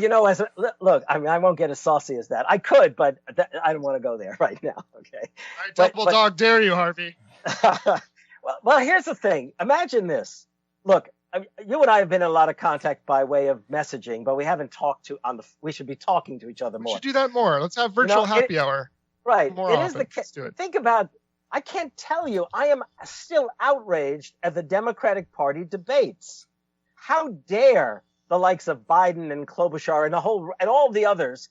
[SPEAKER 3] look, I mean, I won't get as saucy as that. I could, but I don't want to go there right now. Okay.
[SPEAKER 2] I dog dare you, Harvey.
[SPEAKER 3] Well, here's the thing. Imagine this. Look, you and I have been in a lot of contact by way of messaging, but we haven't talked we should be talking to each other more.
[SPEAKER 2] We should do that more. Let's have virtual happy hour.
[SPEAKER 3] Right.
[SPEAKER 2] More often. Let's do it.
[SPEAKER 3] Think about, I can't tell you, I am still outraged at the Democratic Party debates. How dare the likes of Biden and Klobuchar and all the others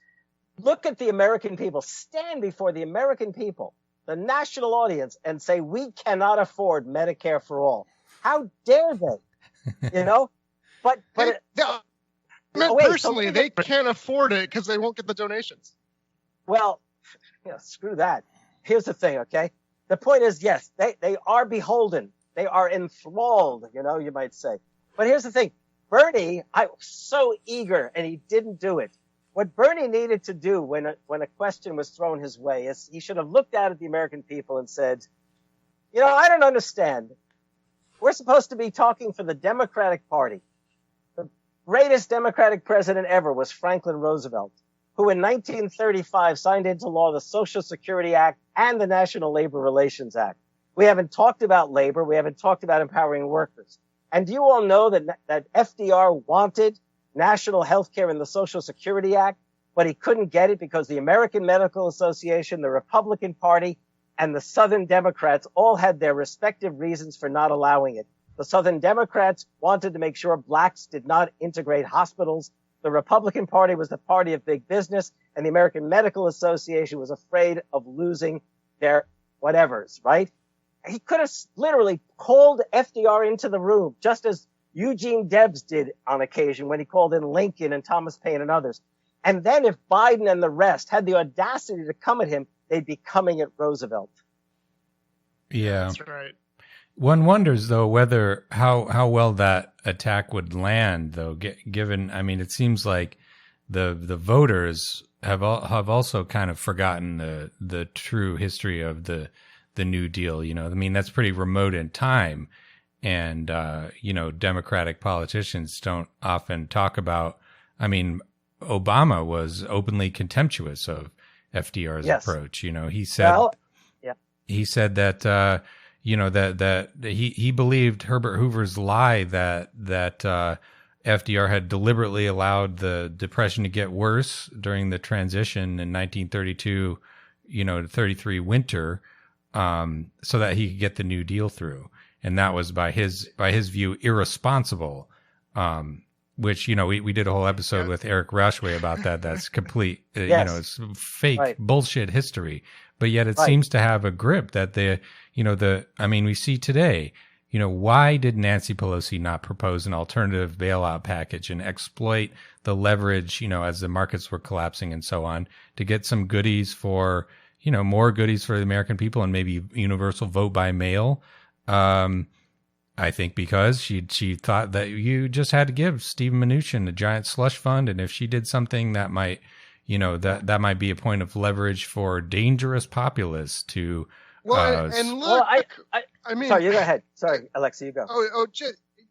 [SPEAKER 3] look at the American people, stand before the American people, the national audience, and say, we cannot afford Medicare for all. How dare they? But
[SPEAKER 2] personally, they can't afford it because they won't get the donations.
[SPEAKER 3] Well, screw that. Here's the thing, okay? The point is, yes, they are beholden. They are enthralled, you might say. But here's the thing. Bernie, I was so eager, and he didn't do it. What Bernie needed to do when a question was thrown his way is he should have looked out at the American people and said, I don't understand. We're supposed to be talking for the Democratic Party. The greatest Democratic president ever was Franklin Roosevelt, who in 1935 signed into law the Social Security Act and the National Labor Relations Act. We haven't talked about labor. We haven't talked about empowering workers. And do you all know that FDR wanted national health care in the Social Security Act, but he couldn't get it because the American Medical Association, the Republican Party, and the Southern Democrats all had their respective reasons for not allowing it. The Southern Democrats wanted to make sure blacks did not integrate hospitals. The Republican Party was the party of big business, and the American Medical Association was afraid of losing their whatevers, right? He could have literally called FDR into the room, just as Eugene Debs did on occasion when he called in Lincoln and Thomas Paine and others. And then if Biden and the rest had the audacity to come at him, they'd be coming at Roosevelt.
[SPEAKER 1] Yeah.
[SPEAKER 2] That's right.
[SPEAKER 1] One wonders, though, whether how well that attack would land, though, given, I mean, it seems like the voters have also kind of forgotten the true history of the New Deal. You know, I mean, that's pretty remote in time, and you know, Democratic politicians don't often talk about. I mean, Obama was openly contemptuous of FDR's approach. You know, he said that you know, that he believed Herbert Hoover's lie that FDR had deliberately allowed the Depression to get worse during the transition in 1932, you know, to 33 winter, so that he could get the New Deal through. And that was by his view irresponsible. Which, you know, we did a whole episode with Eric Rauschway about that. That's complete, you know, it's fake bullshit history. But yet it seems to have a grip that I mean, we see today, you know, why did Nancy Pelosi not propose an alternative bailout package and exploit the leverage, you know, as the markets were collapsing and so on, to get some goodies for, you know, more goodies for the American people and maybe universal vote by mail? I think because she thought that you just had to give Steve Mnuchin a giant slush fund, and if she did something that might, you know, that might be a point of leverage for dangerous populists to.
[SPEAKER 2] Well, and look, I mean,
[SPEAKER 3] sorry, you go ahead. Sorry, Alexa, you go.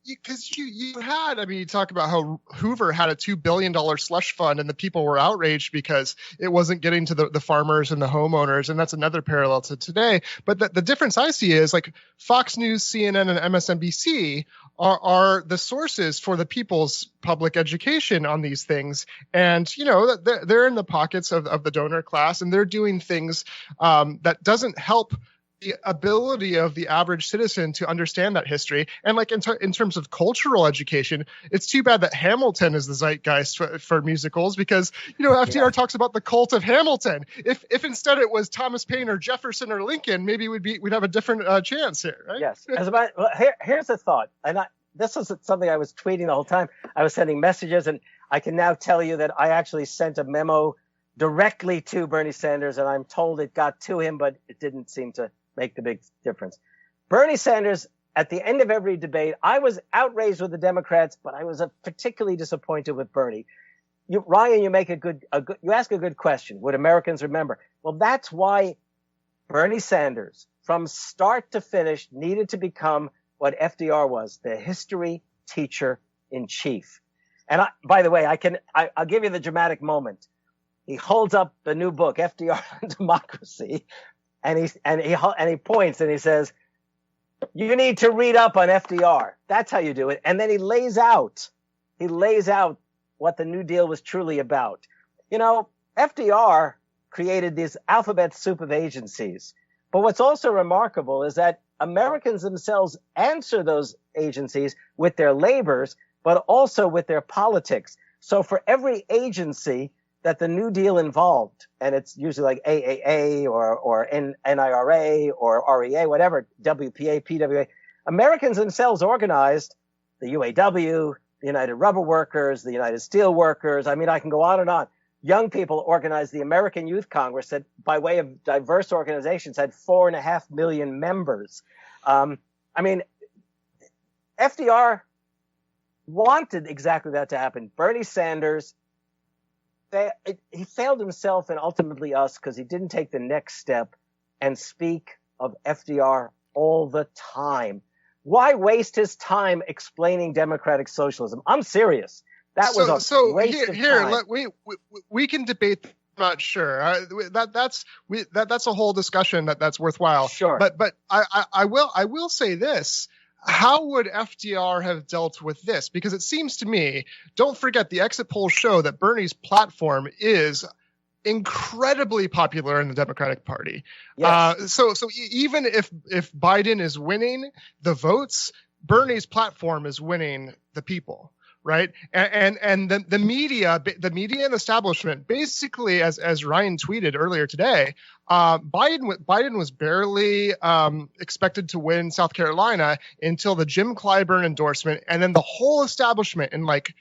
[SPEAKER 2] Because you had, I mean, you talk about how Hoover had a $2 billion slush fund and the people were outraged because it wasn't getting to the farmers and the homeowners. And that's another parallel to today. But the difference I see is like Fox News, CNN, and MSNBC are the sources for the people's public education on these things. And, you know, they're in the pockets of the donor class, and they're doing things that doesn't help the ability of the average citizen to understand that history. And like in terms of cultural education, it's too bad that Hamilton is the zeitgeist for musicals, because, you know, FDR talks about the cult of Hamilton. If instead it was Thomas Paine or Jefferson or Lincoln, maybe we'd have a different chance here, right?
[SPEAKER 3] Yes. Here's a thought. And this is something I was tweeting the whole time. I was sending messages, and I can now tell you that I actually sent a memo directly to Bernie Sanders, and I'm told it got to him, but it didn't seem to make the big difference. Bernie Sanders, at the end of every debate, I was outraged with the Democrats, but I was particularly disappointed with Bernie. Ryan, you ask a good question. Would Americans remember? Well, that's why Bernie Sanders, from start to finish, needed to become what FDR was, the history teacher in chief. And by the way, I'll give you the dramatic moment. He holds up the new book, FDR on Democracy, and he points and he says, "You need to read up on FDR. That's how you do it." And then he lays out what the New Deal was truly about. You know, FDR created this alphabet soup of agencies. But what's also remarkable is that Americans themselves answer those agencies with their labors, but also with their politics. So for every agency that the New Deal involved, and it's usually like AAA or NIRA or REA, whatever, WPA, PWA, Americans themselves organized the UAW, the United Rubber Workers, the United Steel Workers. I mean, I can go on and on. Young people organized the American Youth Congress that, by way of diverse organizations, had 4.5 million members. I mean, FDR wanted exactly that to happen. Bernie Sanders, he failed himself and ultimately us because he didn't take the next step and speak of FDR all the time. Why waste his time explaining democratic socialism? I'm serious. That was a waste of time.
[SPEAKER 2] We can debate. I'm not sure. That's a whole discussion that's worthwhile.
[SPEAKER 3] Sure.
[SPEAKER 2] But I will say this. How would FDR have dealt with this? Because it seems to me, don't forget, the exit polls show that Bernie's platform is incredibly popular in the Democratic Party.
[SPEAKER 3] Yes.
[SPEAKER 2] So even if Biden is winning the votes, Bernie's platform is winning the people. Right. And the media and establishment, basically, as Ryan tweeted earlier today, Biden was barely expected to win South Carolina until the Jim Clyburn endorsement. And then the whole establishment in like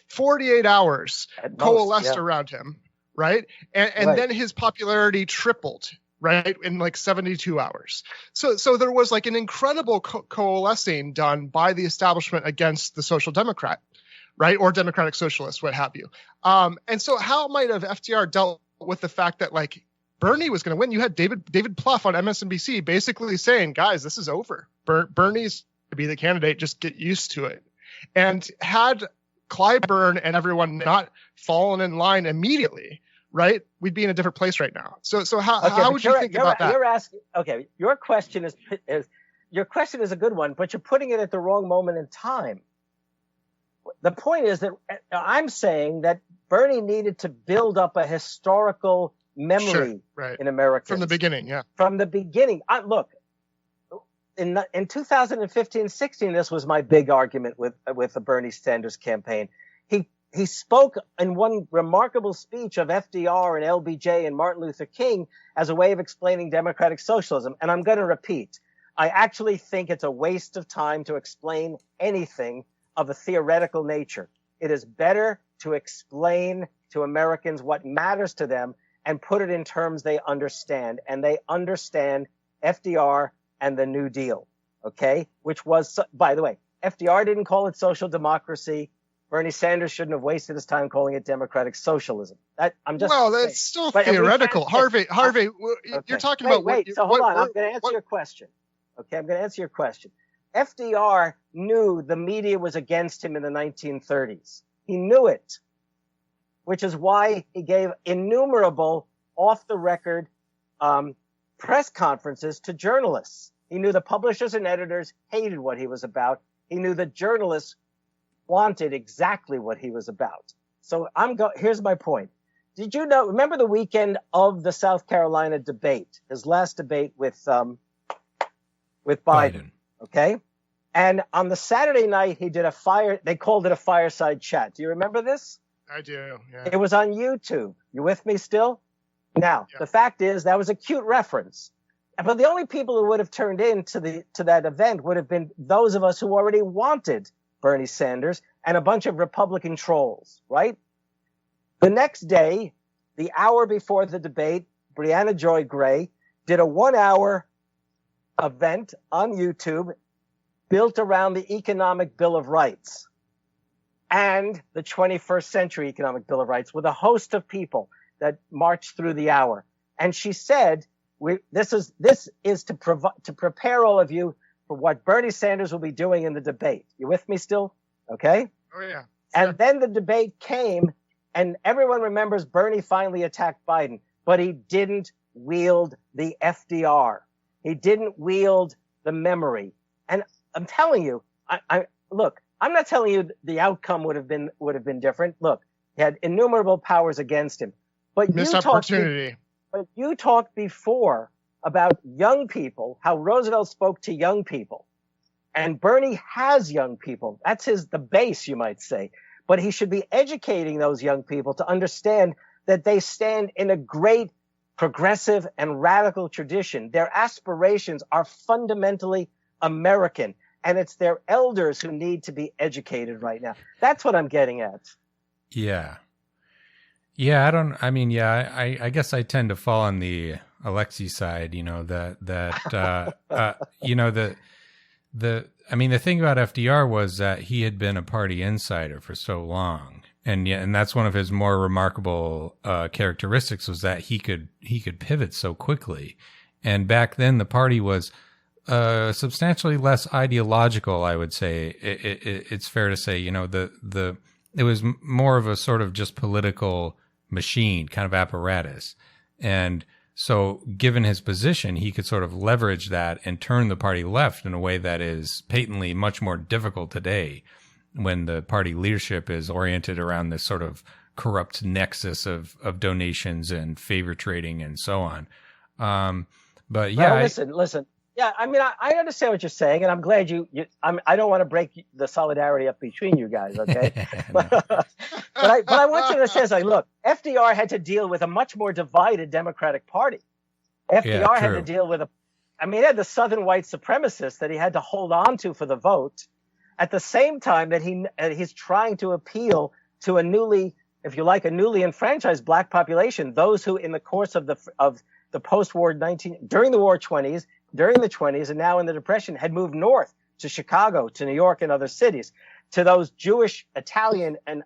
[SPEAKER 2] 48 hours coalesced around him. Right. And then his popularity tripled right, in like 72 hours. So there was like an incredible coalescing done by the establishment against the Social Democrat, right, or Democratic Socialist, what have you. And so how might have FDR dealt with the fact that like Bernie was going to win? You had David Plouffe on MSNBC basically saying, guys, this is over. Bernie's to be the candidate, just get used to it. And had Clyburn and everyone not fallen in line immediately, right, we'd be in a different place right now. So how would you think about that?
[SPEAKER 3] You're asking, okay, your question is a good one, but you're putting it at the wrong moment in time. The point is that I'm saying that Bernie needed to build up a historical memory in America.
[SPEAKER 2] From the beginning, yeah.
[SPEAKER 3] From the beginning. Look, in 2015-16, this was my big argument with the Bernie Sanders campaign. He spoke in one remarkable speech of FDR and LBJ and Martin Luther King as a way of explaining democratic socialism. And I'm going to repeat, I actually think it's a waste of time to explain anything of a theoretical nature. It is better to explain to Americans what matters to them and put it in terms they understand. And they understand FDR and the New Deal, okay? Which was, by the way, FDR didn't call it social democracy. Bernie Sanders shouldn't have wasted his time calling it democratic socialism.
[SPEAKER 2] That's still theoretical. Harvey, you're talking about...
[SPEAKER 3] So hold on, I'm going to answer your question. Okay, I'm going to answer your question. FDR knew the media was against him in the 1930s. He knew it, which is why he gave innumerable off-the-record press conferences to journalists. He knew the publishers and editors hated what he was about. He knew the journalists wanted exactly what he was about. So here's my point. Did you know, remember the weekend of the South Carolina debate, his last debate with Biden, okay? And on the Saturday night, he did they called it a fireside chat. Do you remember this?
[SPEAKER 2] I do, yeah.
[SPEAKER 3] It was on YouTube. You with me still? Now, The fact is that was a cute reference. But the only people who would have turned in to that event would have been those of us who already wanted Bernie Sanders and a bunch of Republican trolls, right? The next day, the hour before the debate, Brianna Joy Gray did a 1-hour event on YouTube built around the Economic Bill of Rights and the 21st Century Economic Bill of Rights with a host of people that marched through the hour. And she said, this is to prepare all of you for what Bernie Sanders will be doing in the debate. You with me still? Okay?
[SPEAKER 2] Oh, yeah.
[SPEAKER 3] And then the debate came, and everyone remembers Bernie finally attacked Biden, but he didn't wield the FDR. He didn't wield the memory. And I'm telling you, look, I'm not telling you the outcome would have been different. Look, he had innumerable powers against him. But
[SPEAKER 2] missed opportunity.
[SPEAKER 3] But you talked before about young people, how Roosevelt spoke to young people. And Bernie has young people. That's the base, you might say. But he should be educating those young people to understand that they stand in a great progressive and radical tradition. Their aspirations are fundamentally American. And it's their elders who need to be educated right now. That's what I'm getting at.
[SPEAKER 1] Yeah. Yeah, I guess I tend to fall on the Alexei side, the thing about FDR was that he had been a party insider for so long. And that's one of his more remarkable characteristics was that he could pivot so quickly. And back then the party was substantially less ideological, I would say. It's fair to say, it was more of a sort of just political machine, kind of apparatus. And so given his position, he could sort of leverage that and turn the party left in a way that is patently much more difficult today when the party leadership is oriented around this sort of corrupt nexus of donations and favor trading and so on. But yeah.
[SPEAKER 3] Well, listen. Yeah, I understand what you're saying, and I'm glad I don't want to break the solidarity up between you guys, okay? but I want you to understand, look, FDR had to deal with a much more divided Democratic Party. FDR had to deal with he had the Southern white supremacists that he had to hold on to for the vote, at the same time that he's trying to appeal to a newly enfranchised black population, those who in the course of the post-war during the war 20s, during the 20s, and now in the Depression had moved north to Chicago, to New York, and other cities, to those Jewish, Italian, and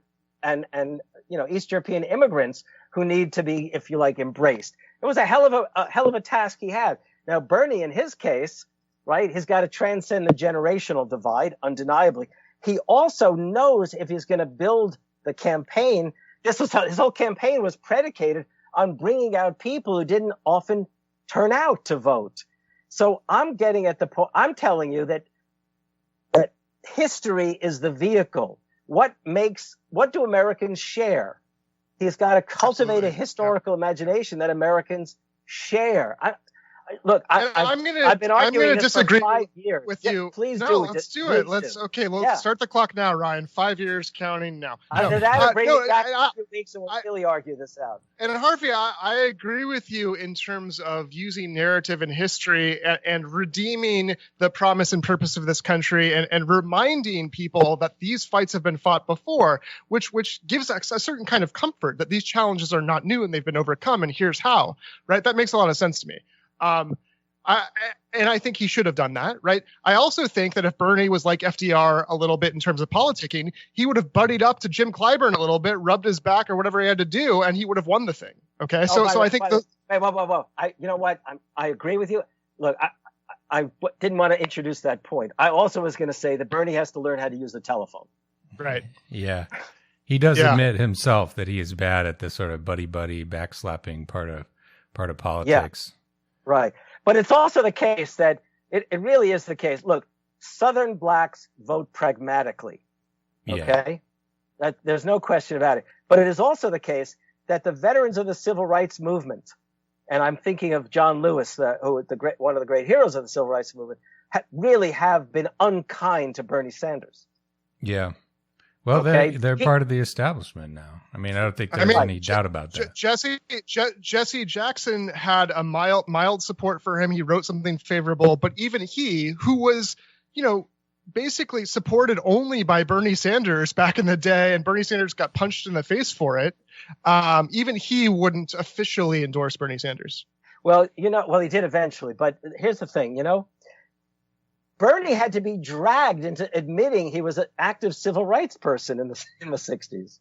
[SPEAKER 3] East European immigrants who need to be, if you like, embraced. It was a hell of a task he had. Now, Bernie, in his case, right, he's got to transcend the generational divide, undeniably. He also knows if he's going to build the campaign, his whole campaign was predicated on bringing out people who didn't often turn out to vote. So I'm getting at the point, I'm telling you that history is the vehicle. What do Americans share? He's got to cultivate a historical imagination that Americans share. I've been arguing this for 5 years.
[SPEAKER 2] With you.
[SPEAKER 3] Please
[SPEAKER 2] no,
[SPEAKER 3] do.
[SPEAKER 2] Let's do it. Let's start the clock now, Ryan. 5 years counting now.
[SPEAKER 3] Bring it back in a few weeks and we'll really argue this out.
[SPEAKER 2] And Harvey, I agree with you in terms of using narrative and history and redeeming the promise and purpose of this country and reminding people that these fights have been fought before, which gives us a certain kind of comfort that these challenges are not new and they've been overcome, and here's how, right? That makes a lot of sense to me. I think he should have done that, right? I also think that if Bernie was like FDR a little bit in terms of politicking, he would have buddied up to Jim Clyburn a little bit, rubbed his back or whatever he had to do, and he would have won the thing. Okay, so I think.
[SPEAKER 3] Whoa! You know what? I agree with you. Look, I didn't want to introduce that point. I also was going to say that Bernie has to learn how to use the telephone.
[SPEAKER 2] Right.
[SPEAKER 1] Yeah. He does admit himself that he is bad at this sort of buddy backslapping part of politics.
[SPEAKER 3] Yeah. Right. But it's also the case that it really is the case. Look, Southern blacks vote pragmatically. Okay? There's no question about it. But it is also the case that the veterans of the civil rights movement, and I'm thinking of John Lewis, one of the great heroes of the civil rights movement, really have been unkind to Bernie Sanders.
[SPEAKER 1] Yeah. Well, they're part of the establishment now. I mean, I don't think there's any doubt about that.
[SPEAKER 2] Jesse Jackson had a mild support for him. He wrote something favorable, but even he, who was, basically supported only by Bernie Sanders back in the day, and Bernie Sanders got punched in the face for it, even he wouldn't officially endorse Bernie Sanders.
[SPEAKER 3] Well, he did eventually. But here's the thing, Bernie had to be dragged into admitting he was an active civil rights person in the 60s.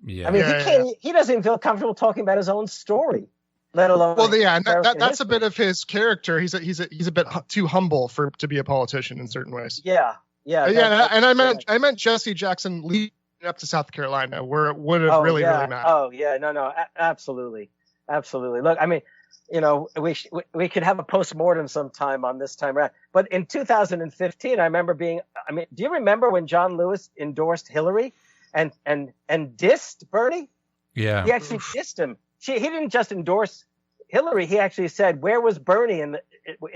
[SPEAKER 1] Yeah.
[SPEAKER 3] I mean, he doesn't even feel comfortable talking about his own story, let alone.
[SPEAKER 2] Well, yeah, and that's a bit of his character. He's a bit too humble to be a politician in certain ways.
[SPEAKER 3] Yeah.
[SPEAKER 2] And I meant Jesse Jackson leading up to South Carolina, where it would have really mattered.
[SPEAKER 3] Oh yeah, no, absolutely. Look, I mean, we could have a postmortem sometime on this time around. But in 2015, I remember do you remember when John Lewis endorsed Hillary and dissed Bernie?
[SPEAKER 1] Yeah.
[SPEAKER 3] He actually dissed him. He didn't just endorse Hillary. He actually said, where was Bernie in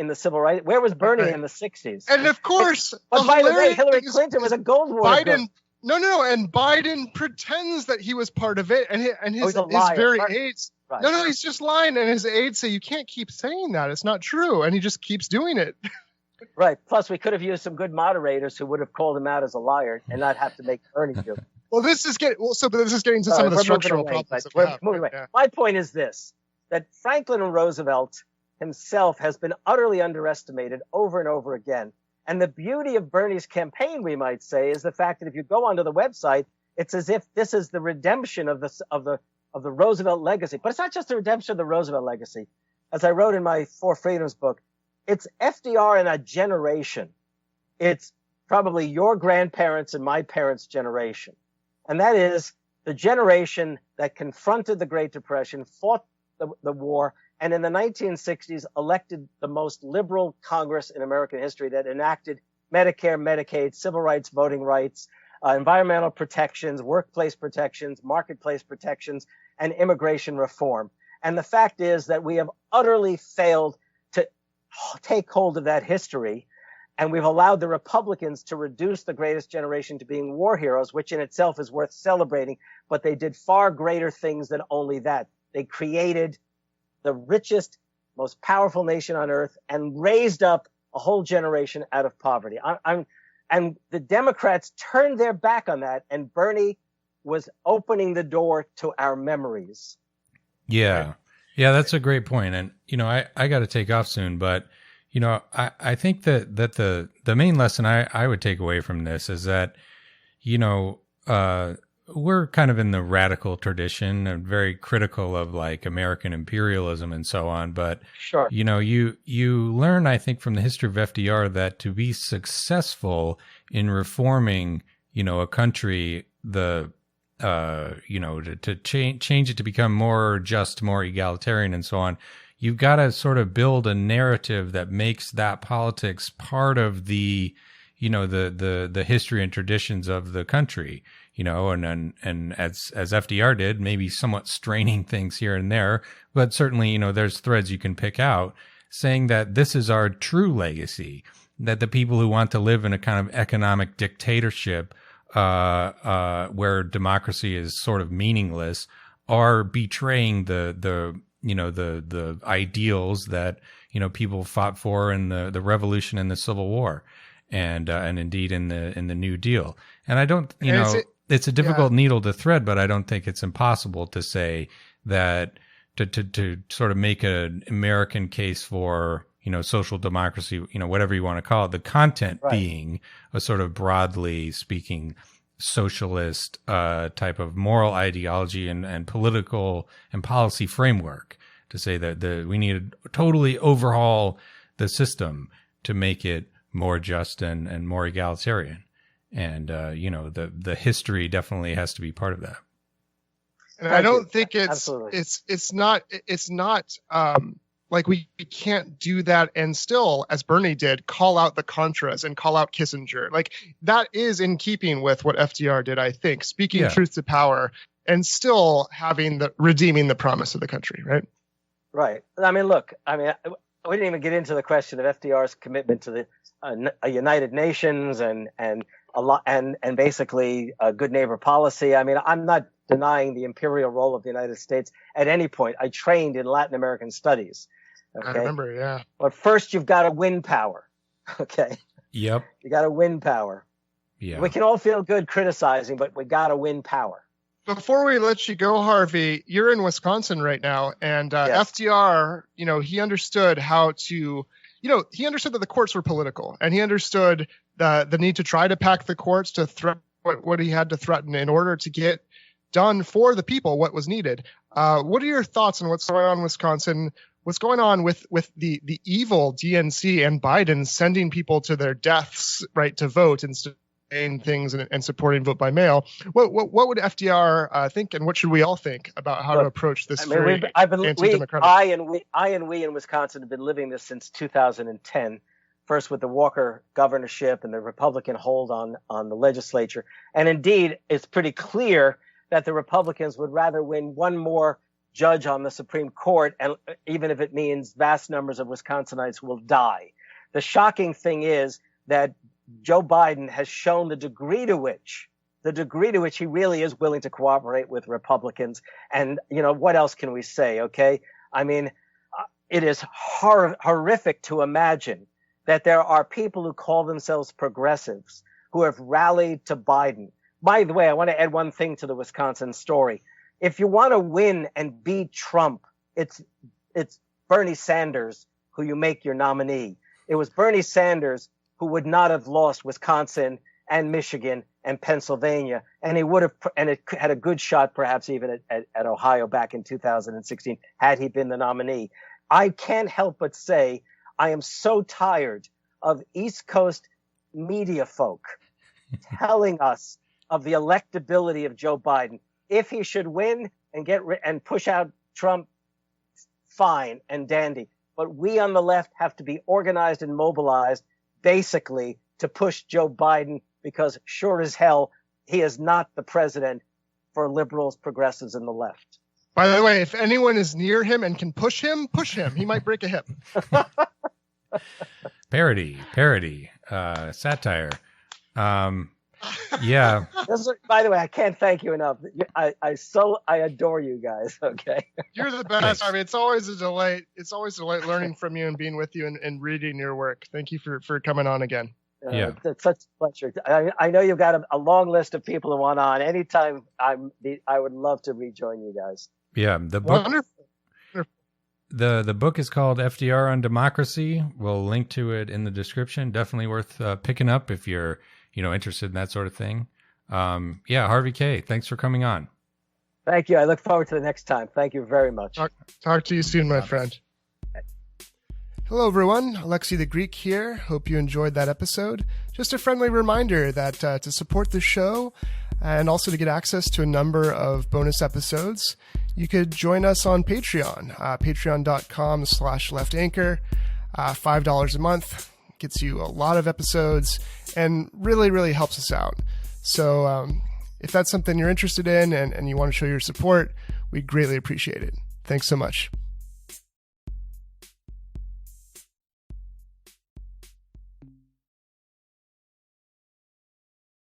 [SPEAKER 3] the civil rights? Where was Bernie in the 60s?
[SPEAKER 2] And of course,
[SPEAKER 3] but by the way, Hillary Clinton was a gold war.
[SPEAKER 2] Biden. No, and Biden pretends that he was part of it, and his very aides. Right. No, he's just lying, and his aides say you can't keep saying that. It's not true, and he just keeps doing it.
[SPEAKER 3] Right. Plus, we could have used some good moderators who would have called him out as a liar and not have to make Bernie do it.
[SPEAKER 2] Well, this is getting to some of the structural problems.
[SPEAKER 3] We're moving away. Yeah. My point is this: that Franklin Roosevelt himself has been utterly underestimated over and over again. And the beauty of Bernie's campaign, we might say, is the fact that if you go onto the website, it's as if this is the redemption of the Roosevelt legacy. But it's not just the redemption of the Roosevelt legacy. As I wrote in my Four Freedoms book, it's FDR in a generation. It's probably your grandparents and my parents' generation. And that is the generation that confronted the Great Depression, fought the war, and in the 1960s elected the most liberal Congress in American history that enacted Medicare, Medicaid, civil rights, voting rights, environmental protections, workplace protections, marketplace protections, and immigration reform. And the fact is that we have utterly failed to take hold of that history, and we've allowed the Republicans to reduce the greatest generation to being war heroes, which in itself is worth celebrating, but they did far greater things than only that. They created the richest, most powerful nation on earth and raised up a whole generation out of poverty. And the Democrats turned their back on that, and Bernie was opening the door to our memories.
[SPEAKER 1] Yeah. Yeah, that's a great point. And, I got to take off soon, but, I think that the main lesson I would take away from this is that, we're kind of in the radical tradition and very critical of like American imperialism and so on. But,
[SPEAKER 3] Sure.
[SPEAKER 1] You learn, I think, from the history of FDR that to be successful in reforming, a country, to change it to become more just, more egalitarian and so on, you've got to sort of build a narrative that makes that politics part of the, the history and traditions of the country, and as FDR did, maybe somewhat straining things here and there, but certainly, there's threads you can pick out saying that this is our true legacy, that the people who want to live in a kind of economic dictatorship, where democracy is sort of meaningless, are betraying the ideals that, people fought for in the Revolution and the Civil War, and indeed in the New Deal. And I don't, it's a difficult needle to thread, but I don't think it's impossible to say that to sort of make an American case for, social democracy, whatever you want to call it, the content being a sort of broadly speaking socialist type of moral ideology and political and policy framework, to say that we need to totally overhaul the system to make it more just and more egalitarian. And, the history definitely has to be part of that.
[SPEAKER 2] And I don't think it's not like we can't do that and still, as Bernie did, call out the Contras and call out Kissinger. Like that is in keeping with what FDR did, I think, speaking truth to power and still redeeming the promise of the country, right?
[SPEAKER 3] Right. I mean, look, we didn't even get into the question of FDR's commitment to the United Nations and basically a good neighbor policy. I mean, I'm not denying the imperial role of the United States at any point. I trained in Latin American studies. Okay?
[SPEAKER 2] I remember, yeah.
[SPEAKER 3] But first, you've got to win power. Okay.
[SPEAKER 1] Yep.
[SPEAKER 3] You got to win power.
[SPEAKER 1] Yeah.
[SPEAKER 3] We can all feel good criticizing, but we got to win power.
[SPEAKER 2] Before we let you go, Harvey, you're in Wisconsin right now, and
[SPEAKER 3] Yes.
[SPEAKER 2] FDR, he understood how to, he understood that the courts were political, and he understood the need to try to pack the courts to threaten what he had to threaten in order to get done for the people what was needed. What are your thoughts on what's going on in Wisconsin? What's going on with the evil DNC and Biden sending people to their deaths, right, to vote instead of saying things and supporting vote by mail? What would FDR think, and what should we all think about how to approach this very anti-democratic?
[SPEAKER 3] I and we in Wisconsin have been living this since 2010. First with the Walker governorship and the Republican hold on the legislature. And indeed, it's pretty clear that the Republicans would rather win one more judge on the Supreme Court, and even if it means vast numbers of Wisconsinites will die. The shocking thing is that Joe Biden has shown the degree to which he really is willing to cooperate with Republicans. And, what else can we say? Okay. I mean, it is horrific to imagine that there are people who call themselves progressives who have rallied to Biden. By the way, I want to add one thing to the Wisconsin story. If you want to win and beat Trump, it's Bernie Sanders who you make your nominee. It was Bernie Sanders who would not have lost Wisconsin and Michigan and Pennsylvania, and it had a good shot perhaps even at Ohio back in 2016 had he been the nominee. I can't help but say I am so tired of East Coast media folk telling us of the electability of Joe Biden. If he should win and push out Trump, fine and dandy. But we on the left have to be organized and mobilized basically to push Joe Biden, because sure as hell, he is not the president for liberals, progressives, and the left.
[SPEAKER 2] By the way, if anyone is near him and can push him. He might break a hip.
[SPEAKER 1] Parody, satire. Yeah.
[SPEAKER 3] By the way, I can't thank you enough. I adore you guys. Okay.
[SPEAKER 2] You're the best. I mean, it's always a delight. It's always a delight learning from you and being with you and reading your work. Thank you for coming on again.
[SPEAKER 3] It's such a pleasure. I know you've got a long list of people who want on. Anytime I would love to rejoin you guys.
[SPEAKER 1] Yeah. The book.
[SPEAKER 2] Wonderful.
[SPEAKER 1] The book is called FDR on Democracy. We'll link to it in the description. Definitely worth picking up if you're interested in that sort of thing. Harvey Kaye, thanks for coming on.
[SPEAKER 3] Thank you. I look forward to the next time. Thank you very much.
[SPEAKER 2] Talk to you soon, my friend. Hello, everyone. Alexei the Greek here. Hope you enjoyed that episode. Just a friendly reminder that to support the show and also to get access to a number of bonus episodes, you could join us on Patreon, patreon.com/leftanchor. $5 a month gets you a lot of episodes and really, really helps us out. So if that's something you're interested in and you want to show your support, we'd greatly appreciate it. Thanks so much.